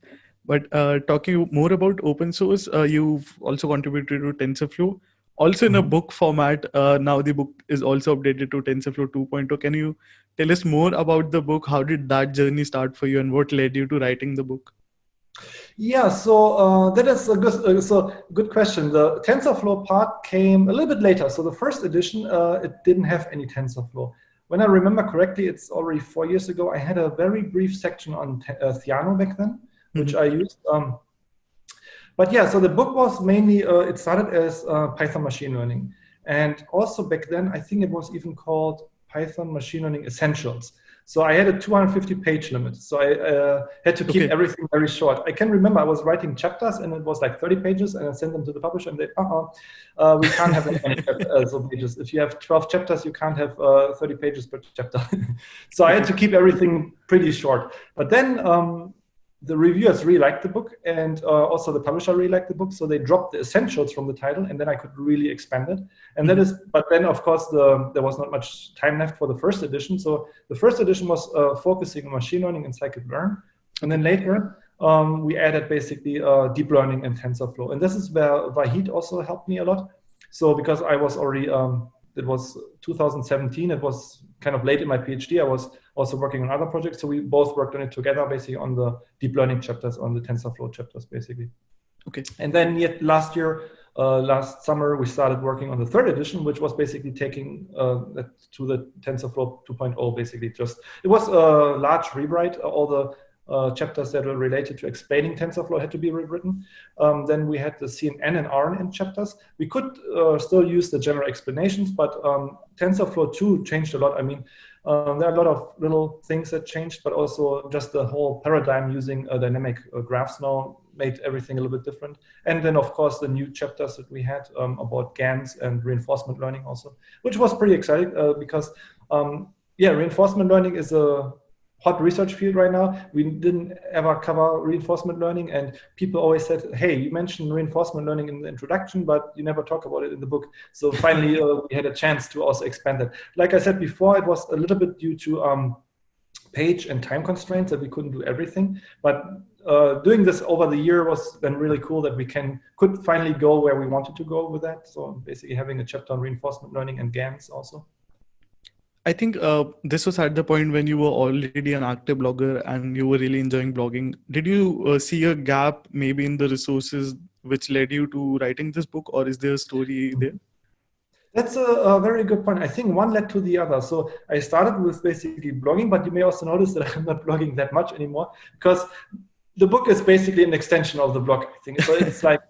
S1: But talking more about open source, you've also contributed to TensorFlow. Also in a book format. Now the book is also updated to TensorFlow 2.0. Can you tell us more about the book? How did that journey start for you, and what led you to writing the book?
S2: Yeah, so that is a good question. The TensorFlow part came a little bit later. So the first edition, it didn't have any TensorFlow. When I remember correctly, it's already 4 years ago. I had a very brief section on Theano back then, which I used. But yeah, so the book was mainly, it started as Python machine learning. And also back then, I think it was even called Python Machine Learning Essentials. So I had a 250-page limit. So I had to keep everything very short. I can remember I was writing chapters and it was like 30 pages, and I sent them to the publisher and they, we can't have that many pages. If you have 12 chapters, you can't have 30 pages per chapter. So I had to keep everything pretty short. But then the reviewers really liked the book, and also the publisher really liked the book, so they dropped the essentials from the title, and then I could really expand it. And that is, but then of course there was not much time left for the first edition. So the first edition was focusing on machine learning and scikit-learn, and then later we added basically deep learning and TensorFlow, and this is where Vahid also helped me a lot. So because I was already it was 2017. It was kind of late in my PhD. I was also working on other projects. So we both worked on it together, basically on the deep learning chapters, on the TensorFlow chapters, basically.
S1: Okay.
S2: And then yet last year, last summer, we started working on the third edition, which was basically taking that to the TensorFlow 2.0, basically. It was a large rewrite. All the chapters that were related to explaining TensorFlow had to be rewritten. Then we had the CNN and RNN chapters. We could still use the general explanations, but TensorFlow 2 changed a lot. I mean, there are a lot of little things that changed, but also just the whole paradigm using dynamic graphs now made everything a little bit different. And then, of course, the new chapters that we had about GANs and reinforcement learning also, which was pretty exciting because, yeah, reinforcement learning is a hot research field right now. We didn't ever cover reinforcement learning, and people always said, hey, you mentioned reinforcement learning in the introduction, but you never talk about it in the book. So finally, we had a chance to also expand it. Like I said before, it was a little bit due to page and time constraints that we couldn't do everything. But doing this over the year was then really cool that we could finally go where we wanted to go with that. So basically having a chapter on reinforcement learning and GANs also.
S1: I think this was at the point when you were already an active blogger and you were really enjoying blogging. Did you see a gap maybe in the resources which led you to writing this book, or is there a story there?
S2: That's a very good point. I think one led to the other. So I started with basically blogging, but you may also notice that I'm not blogging that much anymore because the book is basically an extension of the blog, I think. So it's like,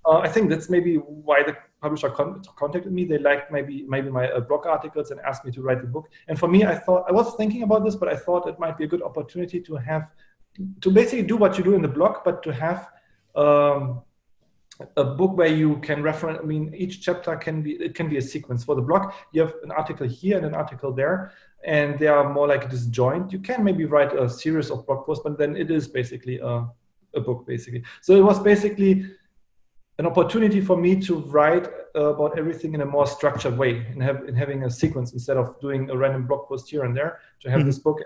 S2: I think that's maybe why the publisher contacted me. They liked maybe my blog articles and asked me to write the book. And for me, I was thinking about this, but I thought it might be a good opportunity to basically do what you do in the blog, but to have a book where you can reference. I mean, each chapter can be a sequence. For the blog, you have an article here and an article there, and they are more like disjoint. You can maybe write a series of blog posts, but then it is basically a book, basically. So it was basically an opportunity for me to write about everything in a more structured way, and having a sequence instead of doing a random blog post here and there. To have this book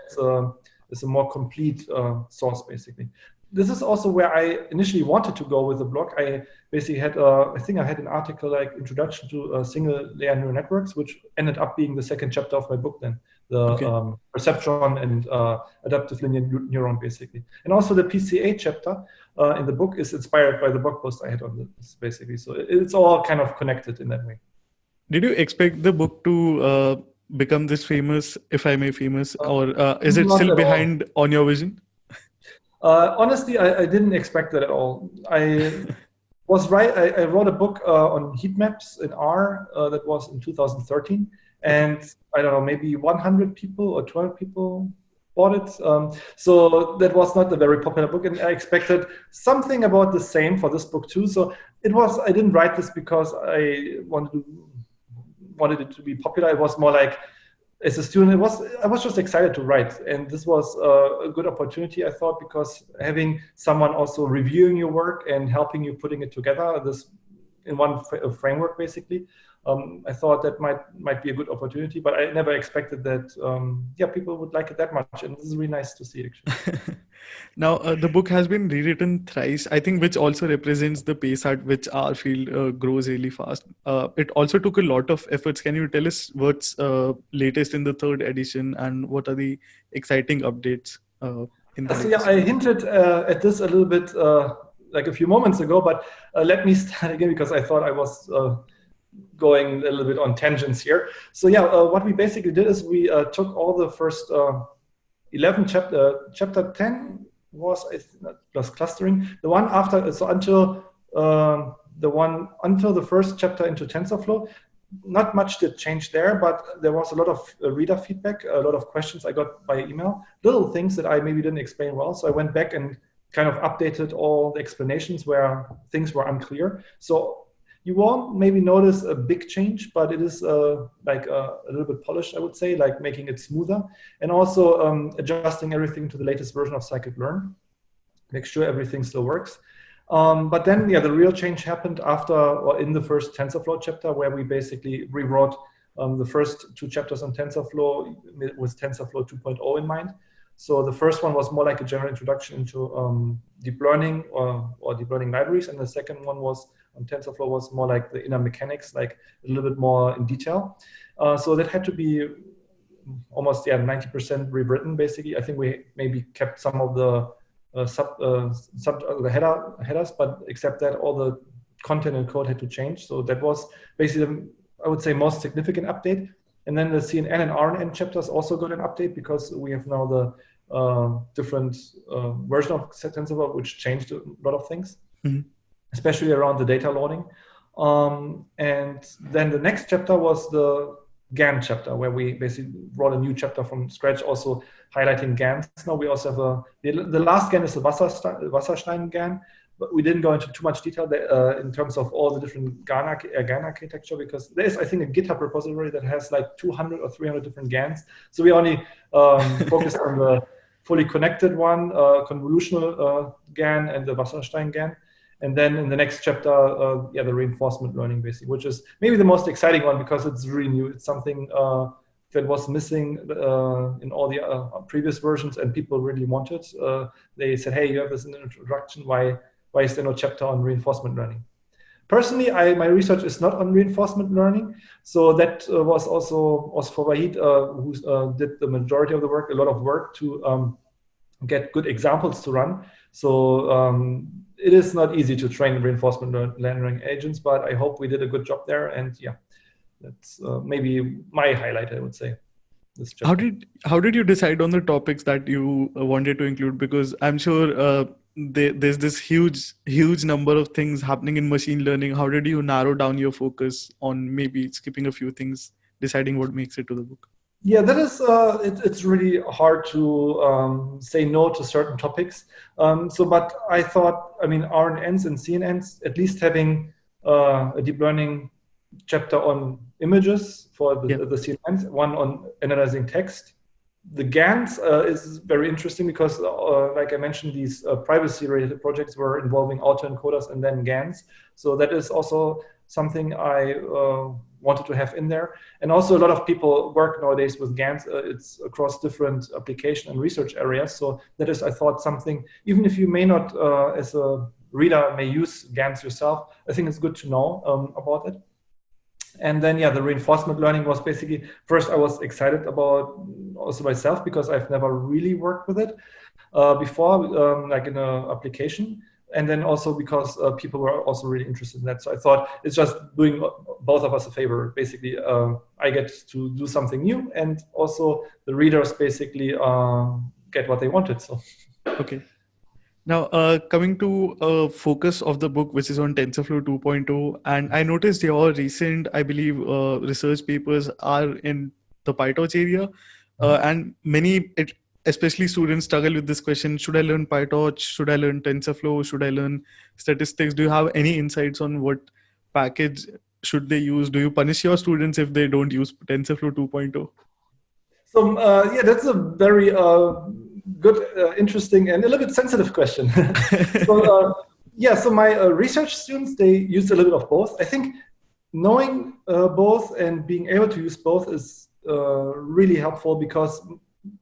S2: as a more complete source, basically. This is also where I initially wanted to go with the blog. I basically had, I think I had an article like Introduction to Single Layer Neural Networks, which ended up being the second chapter of my book then, the perceptron and adaptive linear neuron, basically. And also the PCA chapter in the book is inspired by the blog post I had on this, basically. So it's all kind of connected in that way.
S1: Did you expect the book to become this famous, if I may famous, or is it still behind on your vision?
S2: Honestly, I didn't expect that at all. I was right. I wrote a book on heat maps in R that was in 2013. And I don't know, maybe 100 people or 12 people bought it. So that was not a very popular book. And I expected something about the same for this book too. So I didn't write this because I wanted it to be popular. It was more like, as a student, I was just excited to write, and this was a good opportunity, I thought, because having someone also reviewing your work and helping you putting it together, this in one framework, basically, I thought that might be a good opportunity, but I never expected that. People would like it that much, and this is really nice to see actually.
S1: Now, the book has been rewritten thrice, I think, which also represents the pace at which our field grows really fast. It also took a lot of efforts. Can you tell us what's latest in the third edition and what are the exciting updates in the
S2: So
S1: latest
S2: I
S1: one?
S2: hinted at this a little bit like a few moments ago, but let me start again because I thought I was going a little bit on tangents here. So what we basically did is we took all the first 11 chapter 10 was plus clustering. The one after, so until the first chapter into TensorFlow, not much did change there, but there was a lot of reader feedback, a lot of questions I got by email, little things that I maybe didn't explain well. So I went back and kind of updated all the explanations where things were unclear. So you won't maybe notice a big change, but it is like a little bit polished, I would say, like making it smoother, and also adjusting everything to the latest version of scikit-learn, make sure everything still works. But then, the real change happened after or in the first TensorFlow chapter, where we basically rewrote the first two chapters on TensorFlow with TensorFlow 2.0 in mind. So the first one was more like a general introduction into deep learning or deep learning libraries, and the second one was on TensorFlow was more like the inner mechanics, like a little bit more in detail. So that had to be almost 90% rewritten. Basically, I think we maybe kept some of the the headers, but except that all the content and code had to change. So that was basically, I would say, most significant update. And then the CNN and RNN chapters also got an update because we have now the different version of TensorFlow, which changed a lot of things, especially around the data loading. And then the next chapter was the GAN chapter, where we basically wrote a new chapter from scratch, also highlighting GANs. Now we also have the last GAN is the Wasserstein GAN, but we didn't go into too much detail in terms of all the different GAN architecture, because there is, I think, a GitHub repository that has like 200 or 300 different GANs. So we only focused on the fully connected one, convolutional GAN and the Wasserstein GAN. And then in the next chapter, the reinforcement learning, basically, which is maybe the most exciting one because it's really new. It's something that was missing in all the previous versions, and people really wanted. They said, "Hey, you have this in the introduction. Why is there no chapter on reinforcement learning?" Personally, my research is not on reinforcement learning, so that was for Wahid, who did the majority of the work, a lot of work to get good examples to run. So it is not easy to train reinforcement learning agents, but I hope we did a good job there. And that's maybe my highlight, I would say.
S1: How did you decide on the topics that you wanted to include? Because I'm sure there's this huge number of things happening in machine learning. How did you narrow down your focus on maybe skipping a few things, deciding what makes it to the book?
S2: Yeah, that is, it's really hard to say no to certain topics. But I thought, RNNs and CNNs, at least having a deep learning chapter on images for the CNNs, one on analyzing text. The GANs is very interesting because, like I mentioned, these privacy-related projects were involving autoencoders and then GANs. So that is also something I wanted to have in there. And also a lot of people work nowadays with GANs. It's across different application and research areas. So that is, I thought, something, even if you may not, as a reader, may use GANs yourself, I think it's good to know about it. And then, the reinforcement learning was basically, first I was excited about also myself because I've never really worked with it before, like in an application. And then also because people were also really interested in that. So I thought it's just doing both of us a favor. Basically, I get to do something new, and also the readers basically get what they wanted. So.
S1: Okay. Now, coming to focus of the book, which is on TensorFlow 2.0, and I noticed your recent, I believe, research papers are in the PyTorch area, and many, especially students, struggle with this question: should I learn PyTorch? Should I learn TensorFlow? Should I learn statistics? Do you have any insights on what package should they use? Do you punish your students if they don't use TensorFlow 2.0?
S2: So that's a very good, interesting, and a little bit sensitive question. So my research students, they use a little bit of both. I think knowing both and being able to use both is really helpful, because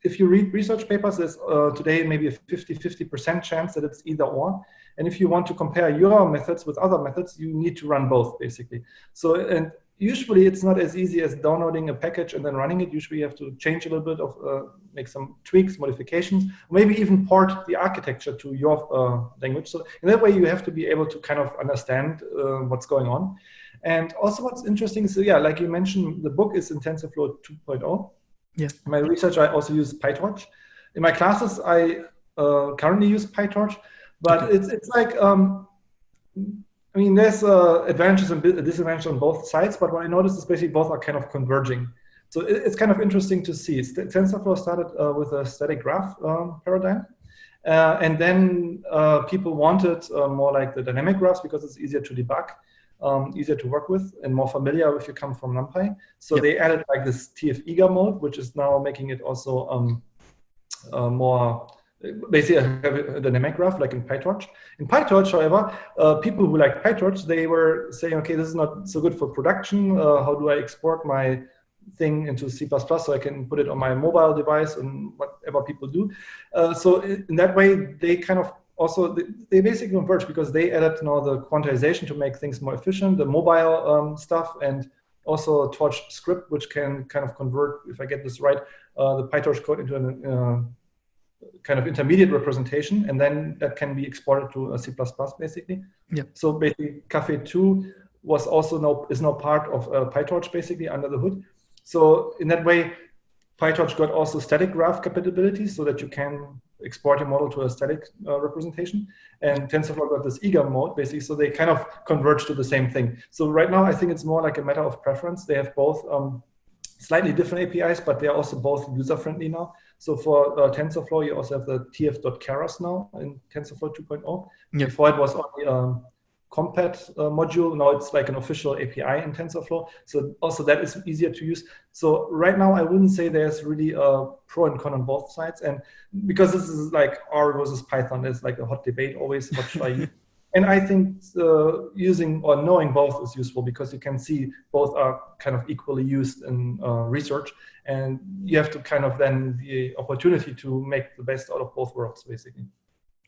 S2: if you read research papers, there's today maybe a 50% chance that it's either or. And if you want to compare your methods with other methods, you need to run both, basically. So, and usually it's not as easy as downloading a package and then running it. Usually you have to change a little bit of, make some tweaks, modifications, maybe even port the architecture to your language. So in that way, you have to be able to kind of understand what's going on. And also what's interesting is, yeah, like you mentioned, the book is in TensorFlow 2.0.
S1: Yeah.
S2: In my research, I also use PyTorch. In my classes, I currently use PyTorch, but
S1: Okay.
S2: it's like, I mean, there's advantages and disadvantages on both sides, but what I noticed is basically both are kind of converging. So it's kind of interesting to see. TensorFlow started with a static graph paradigm. And then people wanted more like the dynamic graphs because it's easier to debug, easier to work with, and more familiar if you come from NumPy. So they added like this TF-eager mode, which is now making it also more basically a dynamic graph like in PyTorch. In PyTorch, however, people who like PyTorch, they were saying, okay, this is not so good for production. How do I export my thing into C++ so I can put it on my mobile device and whatever people do? So in that way, they kind of also, they basically converge because they added now the quantization to make things more efficient, the mobile stuff, and also Torch script, which can kind of convert, if I get this right, the PyTorch code into a kind of intermediate representation, and then that can be exported to a C++, basically.
S1: Yeah.
S2: So basically, Caffe 2 is now part of PyTorch, basically, under the hood. So in that way, PyTorch got also static graph compatibility so that you can export your model to a static representation. And TensorFlow got this eager mode, basically, so they kind of converge to the same thing. So right now, I think it's more like a matter of preference. They have both slightly different APIs, but they're also both user-friendly now. So for TensorFlow, you also have the tf.keras now in TensorFlow 2.0.
S1: Yeah.
S2: Before it was only compat module. Now it's like an official API in TensorFlow. So also that is easier to use. So right now, I wouldn't say there's really a pro and con on both sides. And because this is like R versus Python, there's like a hot debate always, what should I use? And I think using or knowing both is useful because you can see both are kind of equally used in research. And you have to kind of then the opportunity to make the best out of both worlds, basically.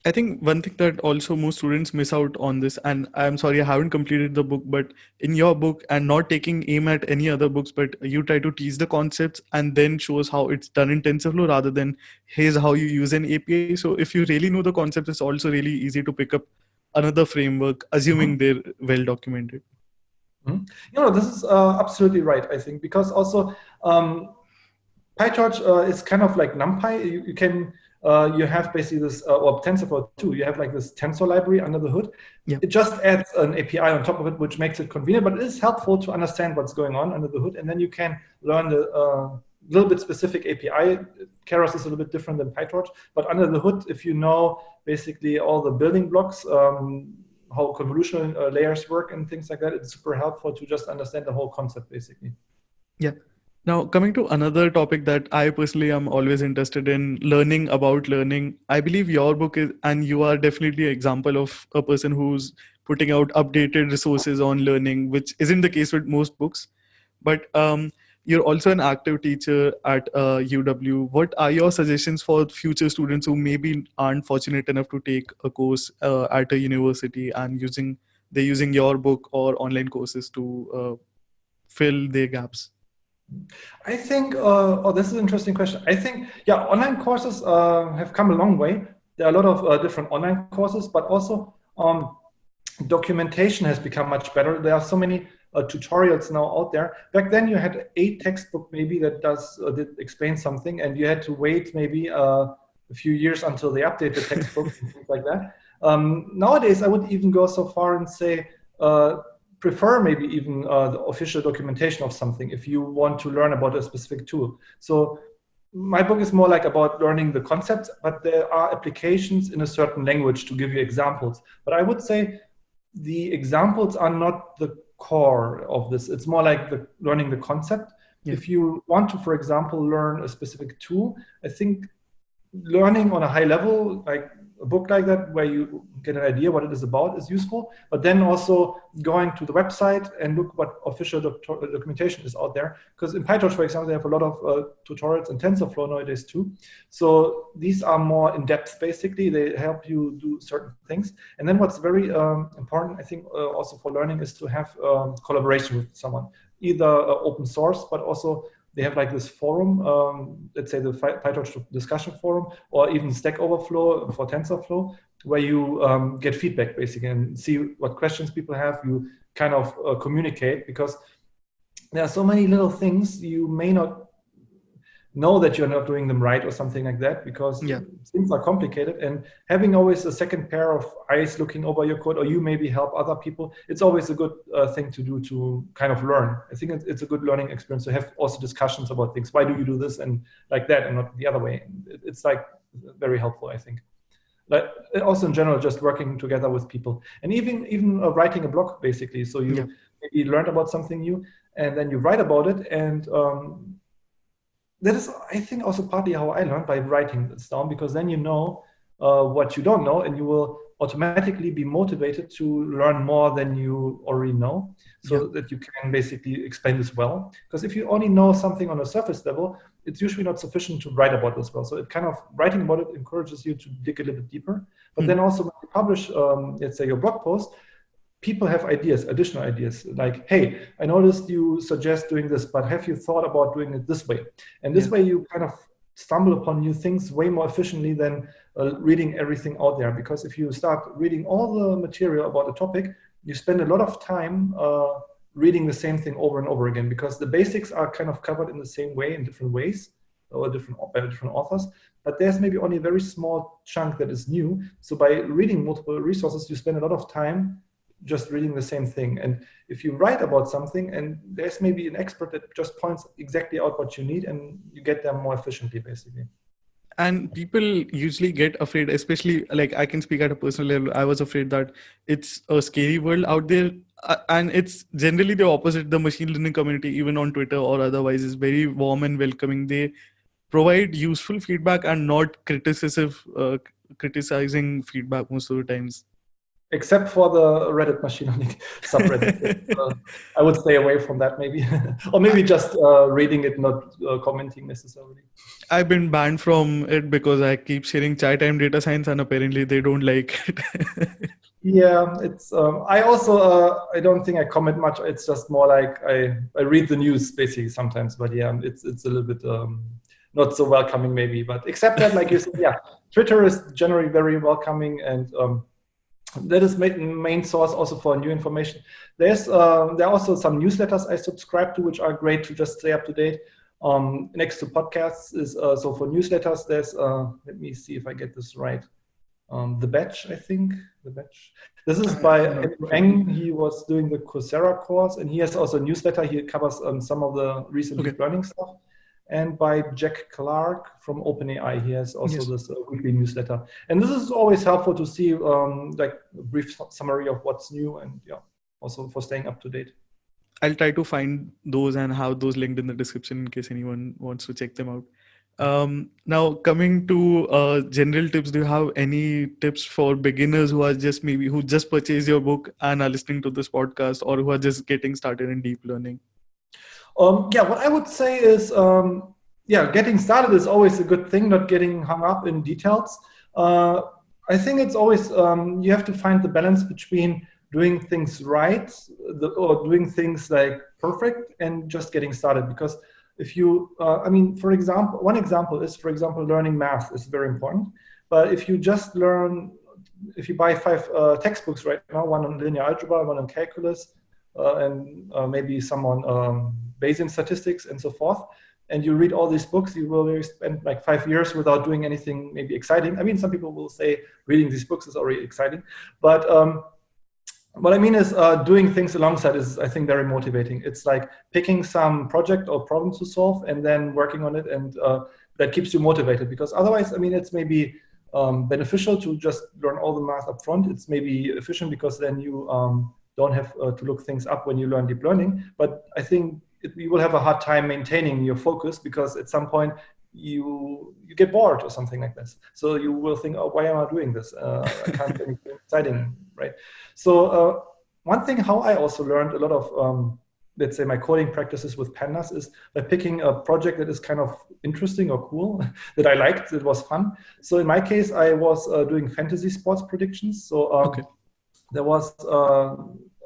S1: I think one thing that also most students miss out on this, and I'm sorry I haven't completed the book, but in your book, and not taking aim at any other books, but you try to teach the concepts and then show us how it's done in TensorFlow rather than here's how you use an API. So if you really know the concept, it's also really easy to pick up another framework, assuming they're well documented.
S2: You know, this is absolutely right, I think, because also PyTorch is kind of like NumPy. You can you have basically this, or TensorFlow too, you have like this tensor library under the hood.
S1: Yeah.
S2: It just adds an API on top of it, which makes it convenient, but it is helpful to understand what's going on under the hood. And then you can learn the little bit specific API. Keras is a little bit different than PyTorch, but under the hood, if you know basically all the building blocks, how convolutional layers work and things like that, it's super helpful to just understand the whole concept, basically.
S1: Yeah. Now, coming to another topic that I personally am always interested in, learning about learning. I believe your book is, and you are definitely an example of a person who's putting out updated resources on learning, which isn't the case with most books. But you're also an active teacher at UW. What are your suggestions for future students who maybe aren't fortunate enough to take a course at a university and they're using your book or online courses to fill their gaps?
S2: I think, this is an interesting question. I think, yeah, online courses have come a long way. There are a lot of different online courses, but also documentation has become much better. There are so many tutorials now out there. Back then, you had a textbook maybe that did explain something, and you had to wait maybe a few years until they update the textbook and things like that. Nowadays, I would even go so far and say, prefer maybe even the official documentation of something if you want to learn about a specific tool. So my book is more like about learning the concepts, but there are applications in a certain language to give you examples. But I would say the examples are not the core of this. It's more like learning the concept. Yeah. If you want to, for example, learn a specific tool, I think learning on a high level, like book like that where you get an idea what it is about is useful. But then also going to the website and look what official documentation is out there. Because in PyTorch, for example, they have a lot of tutorials in TensorFlow nowadays too. So these are more in depth, basically. They help you do certain things. And then what's very important, I think, also for learning is to have collaboration with someone, either open source, but also they have like this forum, let's say the PyTorch discussion forum, or even Stack Overflow for TensorFlow, where you get feedback basically and see what questions people have. You kind of communicate, because there are so many little things you may not know that you're not doing them right or something like that, because things are complicated, and having always a second pair of eyes looking over your code, or you maybe help other people, it's always a good thing to do to kind of learn. I think it's a good learning experience to have also discussions about things. Why do you do this and like that and not the other way? It's like very helpful, I think. But also in general, just working together with people, and even writing a blog basically. So you maybe learned about something new and then you write about it, and that is, I think, also partly how I learned, by writing this down, because then you know what you don't know, and you will automatically be motivated to learn more than you already know, so that you can basically explain this well. Because if you only know something on a surface level, it's usually not sufficient to write about this well. So it kind of, writing about it encourages you to dig a little bit deeper. But then also when you publish, let's say, your blog post, people have ideas, additional ideas, like, hey, I noticed you suggest doing this, but have you thought about doing it this way? And this way you kind of stumble upon new things way more efficiently than reading everything out there. Because if you start reading all the material about a topic, you spend a lot of time reading the same thing over and over again, because the basics are kind of covered in the same way, in different ways, or by different authors, but there's maybe only a very small chunk that is new. So by reading multiple resources, you spend a lot of time just reading the same thing. And if you write about something and there's maybe an expert that just points exactly out what you need, and you get them more efficiently, basically.
S1: And people usually get afraid, especially, like, I can speak at a personal level. I was afraid that it's a scary world out there. And it's generally the opposite. The machine learning community, even on Twitter or otherwise, is very warm and welcoming. They provide useful feedback and not criticizing feedback most of the times.
S2: Except for the Reddit machine learning subreddit. I would stay away from that, maybe. Or maybe just reading it, not commenting necessarily.
S1: I've been banned from it because I keep sharing chai time data science, and apparently they don't like it.
S2: Yeah, it's. I also I don't think I comment much. It's just more like I read the news basically sometimes. But yeah, it's a little bit not so welcoming maybe. But except that, like you said, yeah, Twitter is generally very welcoming, and that is main source also for new information. There are also some newsletters I subscribe to, which are great to just stay up to date. Next to podcasts is so for newsletters. There's let me see if I get this right. The Batch, I think. The Batch. This is by Andrew Ng. He was doing the Coursera course, and he has also a newsletter. He covers some of the recent deep learning stuff. And by Jack Clark from OpenAI, he has also this weekly newsletter. And this is always helpful to see like a brief summary of what's new, and also for staying up to date.
S1: I'll try to find those and have those linked in the description in case anyone wants to check them out. Now, coming to general tips, do you have any tips for beginners who just purchased your book and are listening to this podcast, or who are just getting started in deep learning?
S2: What I would say is, getting started is always a good thing, not getting hung up in details. I think it's always, you have to find the balance between doing things right or doing things like perfect and just getting started. Because if you, for example, one example is, learning math is very important. But if you just if you buy 5 textbooks right now, one on linear algebra, one on calculus, and maybe some on Bayesian statistics and so forth, and you read all these books, you will spend like 5 years without doing anything maybe exciting. I mean, some people will say reading these books is already exciting, but what I mean is doing things alongside is, I think, very motivating. It's like picking some project or problem to solve and then working on it, and that keeps you motivated. Because otherwise, I mean, it's maybe beneficial to just learn all the math up front. It's maybe efficient because then you don't have to look things up when you learn deep learning. But I think you will have a hard time maintaining your focus, because at some point you get bored or something like this. So you will think, oh, why am I doing this? I can't do anything exciting, right? So one thing how I also learned a lot of, let's say, my coding practices with pandas is by picking a project that is kind of interesting or cool, that I liked, it was fun. So in my case, I was doing fantasy sports predictions. So
S1: Okay.
S2: there was,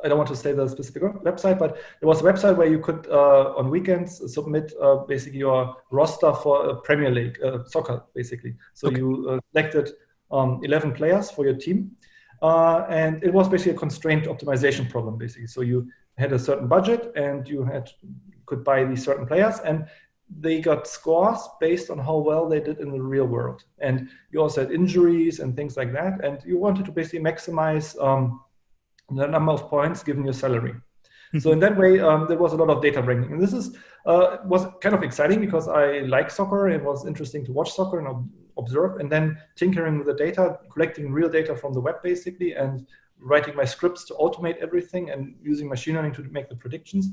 S2: I don't want to say the specific website, but there was a website where you could, on weekends, submit basically your roster for a Premier League soccer, basically. So
S1: Okay.
S2: you selected 11 players for your team. And it was basically a constraint optimization problem, basically. So you had a certain budget and you could buy these certain players, and they got scores based on how well they did in the real world. And you also had injuries and things like that. And you wanted to basically maximize the number of points given your salary. So in that way, there was a lot of data bringing. And this was kind of exciting because I like soccer. It was interesting to watch soccer and observe, and then tinkering with the data, collecting real data from the web basically, and writing my scripts to automate everything and using machine learning to make the predictions.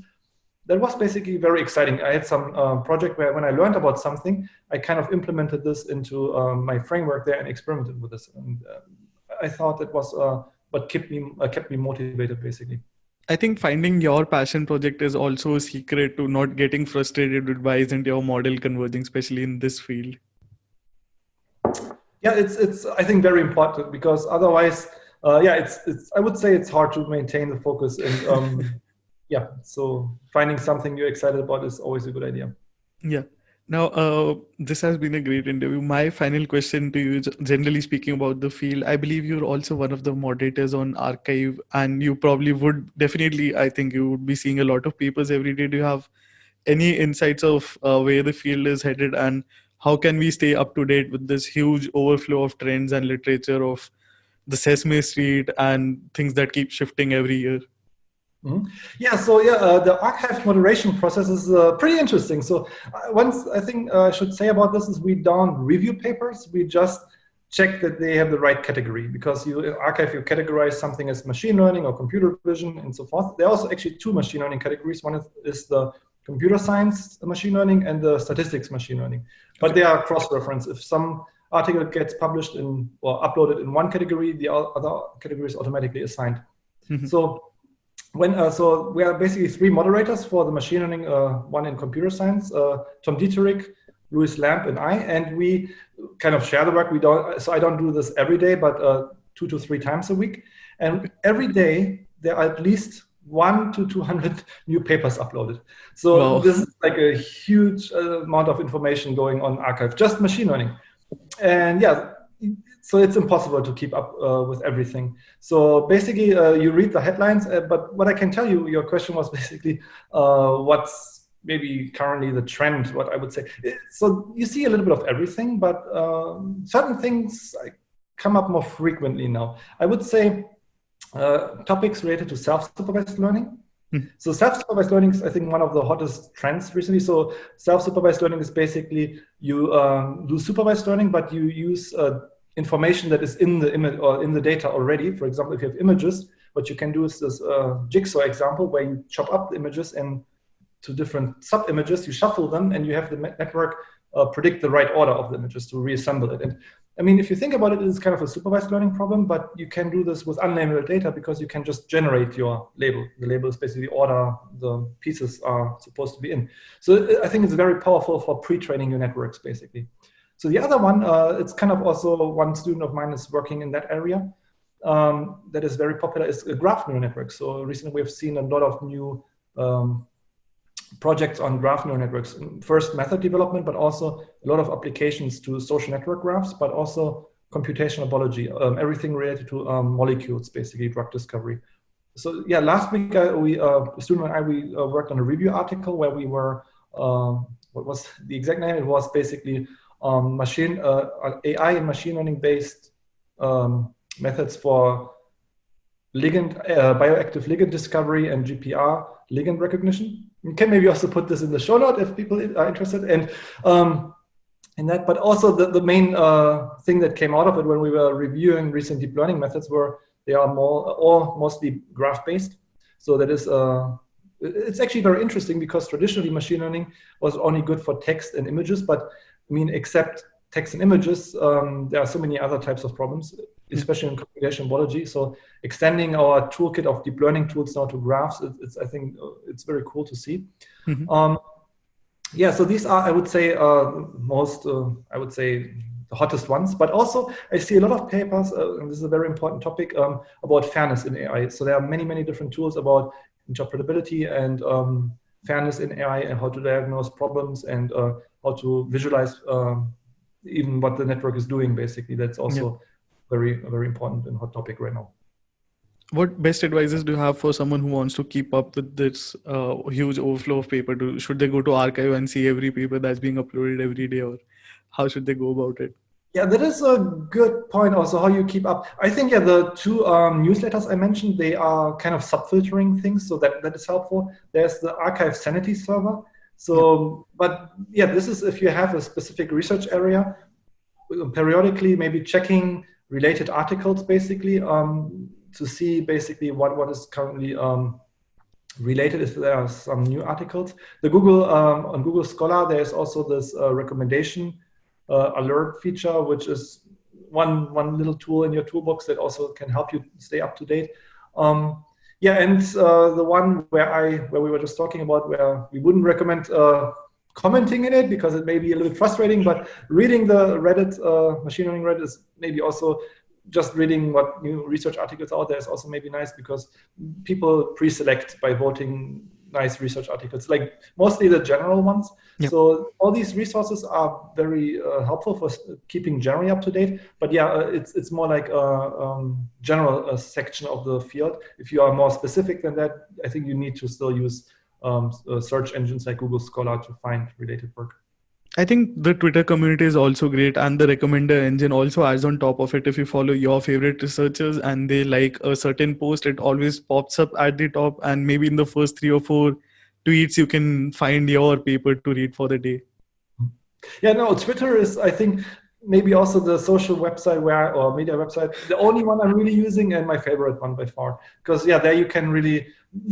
S2: That was basically very exciting. I had some project where when I learned about something, I kind of implemented this into my framework there and experimented with this. And I thought it was what kept me motivated basically.
S1: I think finding your passion project is also a secret to not getting frustrated with why isn't your model converging, especially in this field.
S2: Yeah, it's I think very important, because otherwise, it's I would say it's hard to maintain the focus, and yeah, so finding something you're excited about is always a good idea.
S1: Yeah. Now, this has been a great interview. My final question to you is, generally speaking about the field, I believe you're also one of the moderators on Archive, and you probably would definitely, I think you would be seeing a lot of papers every day. Do you have any insights of where the field is headed, and how can we stay up to date with this huge overflow of trends and literature of the Sesame Street and things that keep shifting every year?
S2: Mm-hmm. Yeah, so the archive moderation process is pretty interesting. So once I think I should say about this is we don't review papers, we just check that they have the right category, because you in archive you categorize something as machine learning or computer vision and so forth. There are also actually two machine learning categories. One is the computer science machine learning and the statistics machine learning, but they are cross-referenced. If some article gets published in or uploaded in one category, the other category is automatically assigned.
S1: Mhm.
S2: So so we are basically three moderators for the machine learning, one in computer science, Tom Dieterich, Louis Lamp, and I, and we kind of share the work. So I don't do this every day, but 2 to 3 times a week. And every day there are at least 1 to 200 new papers uploaded. So
S1: Wow.
S2: this is like a huge amount of information going on archive, just machine learning. And yeah, so it's impossible to keep up with everything. So basically, you read the headlines, but what I can tell you, your question was basically what's maybe currently the trend, what I would say. So you see a little bit of everything, but certain things come up more frequently now. I would say topics related to self-supervised learning. So self-supervised learning is, I think, one of the hottest trends recently. So self-supervised learning is basically you do supervised learning, but you use information that is in the image or in the data already. For example, if you have images, what you can do is this jigsaw example where you chop up the images into different sub-images, you shuffle them, and you have the network predict the right order of the images to reassemble it. And I mean, if you think about it, it's kind of a supervised learning problem, but you can do this with unlabeled data because you can just generate your label. The label is basically the order the pieces are supposed to be in. So I think it's very powerful for pre-training your networks, basically. So the other one, it's kind of also one student of mine is working in that area. That is very popular is graph neural networks. So recently we've seen a lot of new projects on graph neural networks. First method development, but also a lot of applications to social network graphs, but also computational biology, everything related to molecules, basically drug discovery. So yeah, last week a student and I worked on a review article where we were what was the exact name? It was basically AI and machine learning based methods for bioactive ligand discovery and GPR ligand recognition. You can maybe also put this in the show note if people are interested. And in that, but also the main thing that came out of it when we were reviewing recent deep learning methods were they are mostly graph-based. So that is, it's actually very interesting because traditionally machine learning was only good for text and images, but except text and images, there are so many other types of problems, especially in computational biology. So extending our toolkit of deep learning tools now to graphs, I think it's very cool to see. So these are, I would say, the hottest ones. But also, I see a lot of papers, and this is a very important topic, about fairness in AI. So there are many, many different tools about interpretability and fairness in AI, and how to diagnose problems, and how to visualize even what the network is doing, basically. That's also very, very important and hot topic right now.
S1: What best advices do you have for someone who wants to keep up with this huge overflow of paper? Should they go to archive and see every paper that's being uploaded every day, or how should they go about it?
S2: Yeah, that is a good point also, how you keep up. I think, the two newsletters I mentioned, they are kind of sub-filtering things, so that is helpful. There's the archive sanity server. So, but yeah, this is if you have a specific research area, periodically maybe checking related articles, basically, to see basically what is currently related, if there are some new articles. The Google, on Google Scholar, there's also this recommendation alert feature, which is one little tool in your toolbox that also can help you stay up to date. And the one where we were just talking about, where we wouldn't recommend commenting in it because it may be a little bit frustrating, but reading the Reddit, machine learning Reddit, is maybe also just reading what new research articles out there is also maybe nice, because people pre-select by voting nice research articles, like mostly the general ones. So all these resources are very helpful for keeping generally up to date. But it's more like a general section of the field. If you are more specific than that, I think you need to still use search engines like Google Scholar to find related work.
S1: I think the Twitter community is also great, and the recommender engine also adds on top of it. If you follow your favorite researchers and they like a certain post, it always pops up at the top, and maybe in the first 3 or 4 tweets you can find your paper to read for the day.
S2: Yeah, no, Twitter is, I think, maybe also the social website or media website, the only one I'm really using, and my favorite one by far. Because there you can really,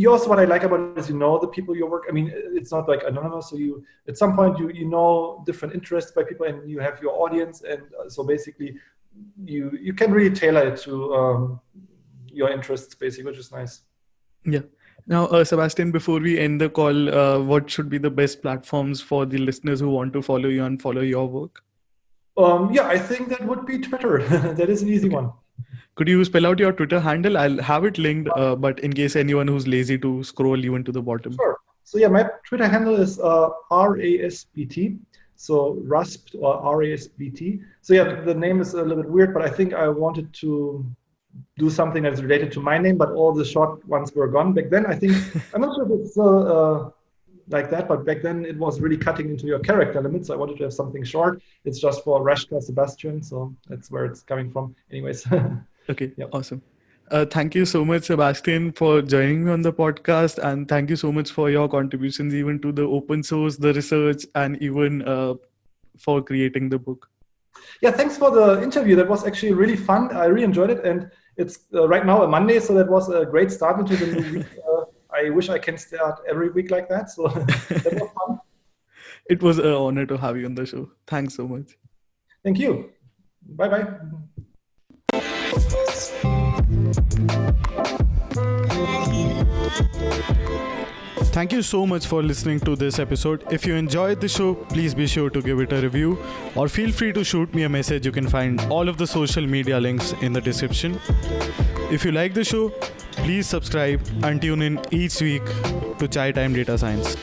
S2: also what I like about it is the people you work. I mean, it's not like anonymous, so you at some point you know different interests by people, and you have your audience, and so basically you can really tailor it to your interests, basically, which is nice.
S1: Yeah. Now, Sebastian, before we end the call, what should be the best platforms for the listeners who want to follow you and follow your work?
S2: I think that would be Twitter. That is an easy one.
S1: Could you spell out your Twitter handle? I'll have it linked, but in case anyone who's lazy to scroll even to the bottom.
S2: Sure. So my Twitter handle is RASBT. So RASP or RASBT. So the name is a little bit weird, but I think I wanted to do something that's related to my name, but all the short ones were gone back then. I think, I'm not sure if it's still like that, but back then it was really cutting into your character limit, so I wanted to have something short. It's just for Raschka Sebastian, so that's where it's coming from. Anyways.
S1: Okay, awesome. Thank you so much, Sebastian, for joining me on the podcast, and thank you so much for your contributions even to the open source, the research, and even for creating the book.
S2: Yeah, thanks for the interview. That was actually really fun. I really enjoyed it, and it's right now a Monday, so that was a great start into the new week. I wish I can start every week like that. So that was fun.
S1: It was an honor to have you on the show. Thanks so much.
S2: Thank you. Bye-bye.
S1: Thank you so much for listening to this episode. If you enjoyed the show, please be sure to give it a review, or feel free to shoot me a message. You can find all of the social media links in the description. If you like the show, please subscribe and tune in each week to Chai Time Data Science.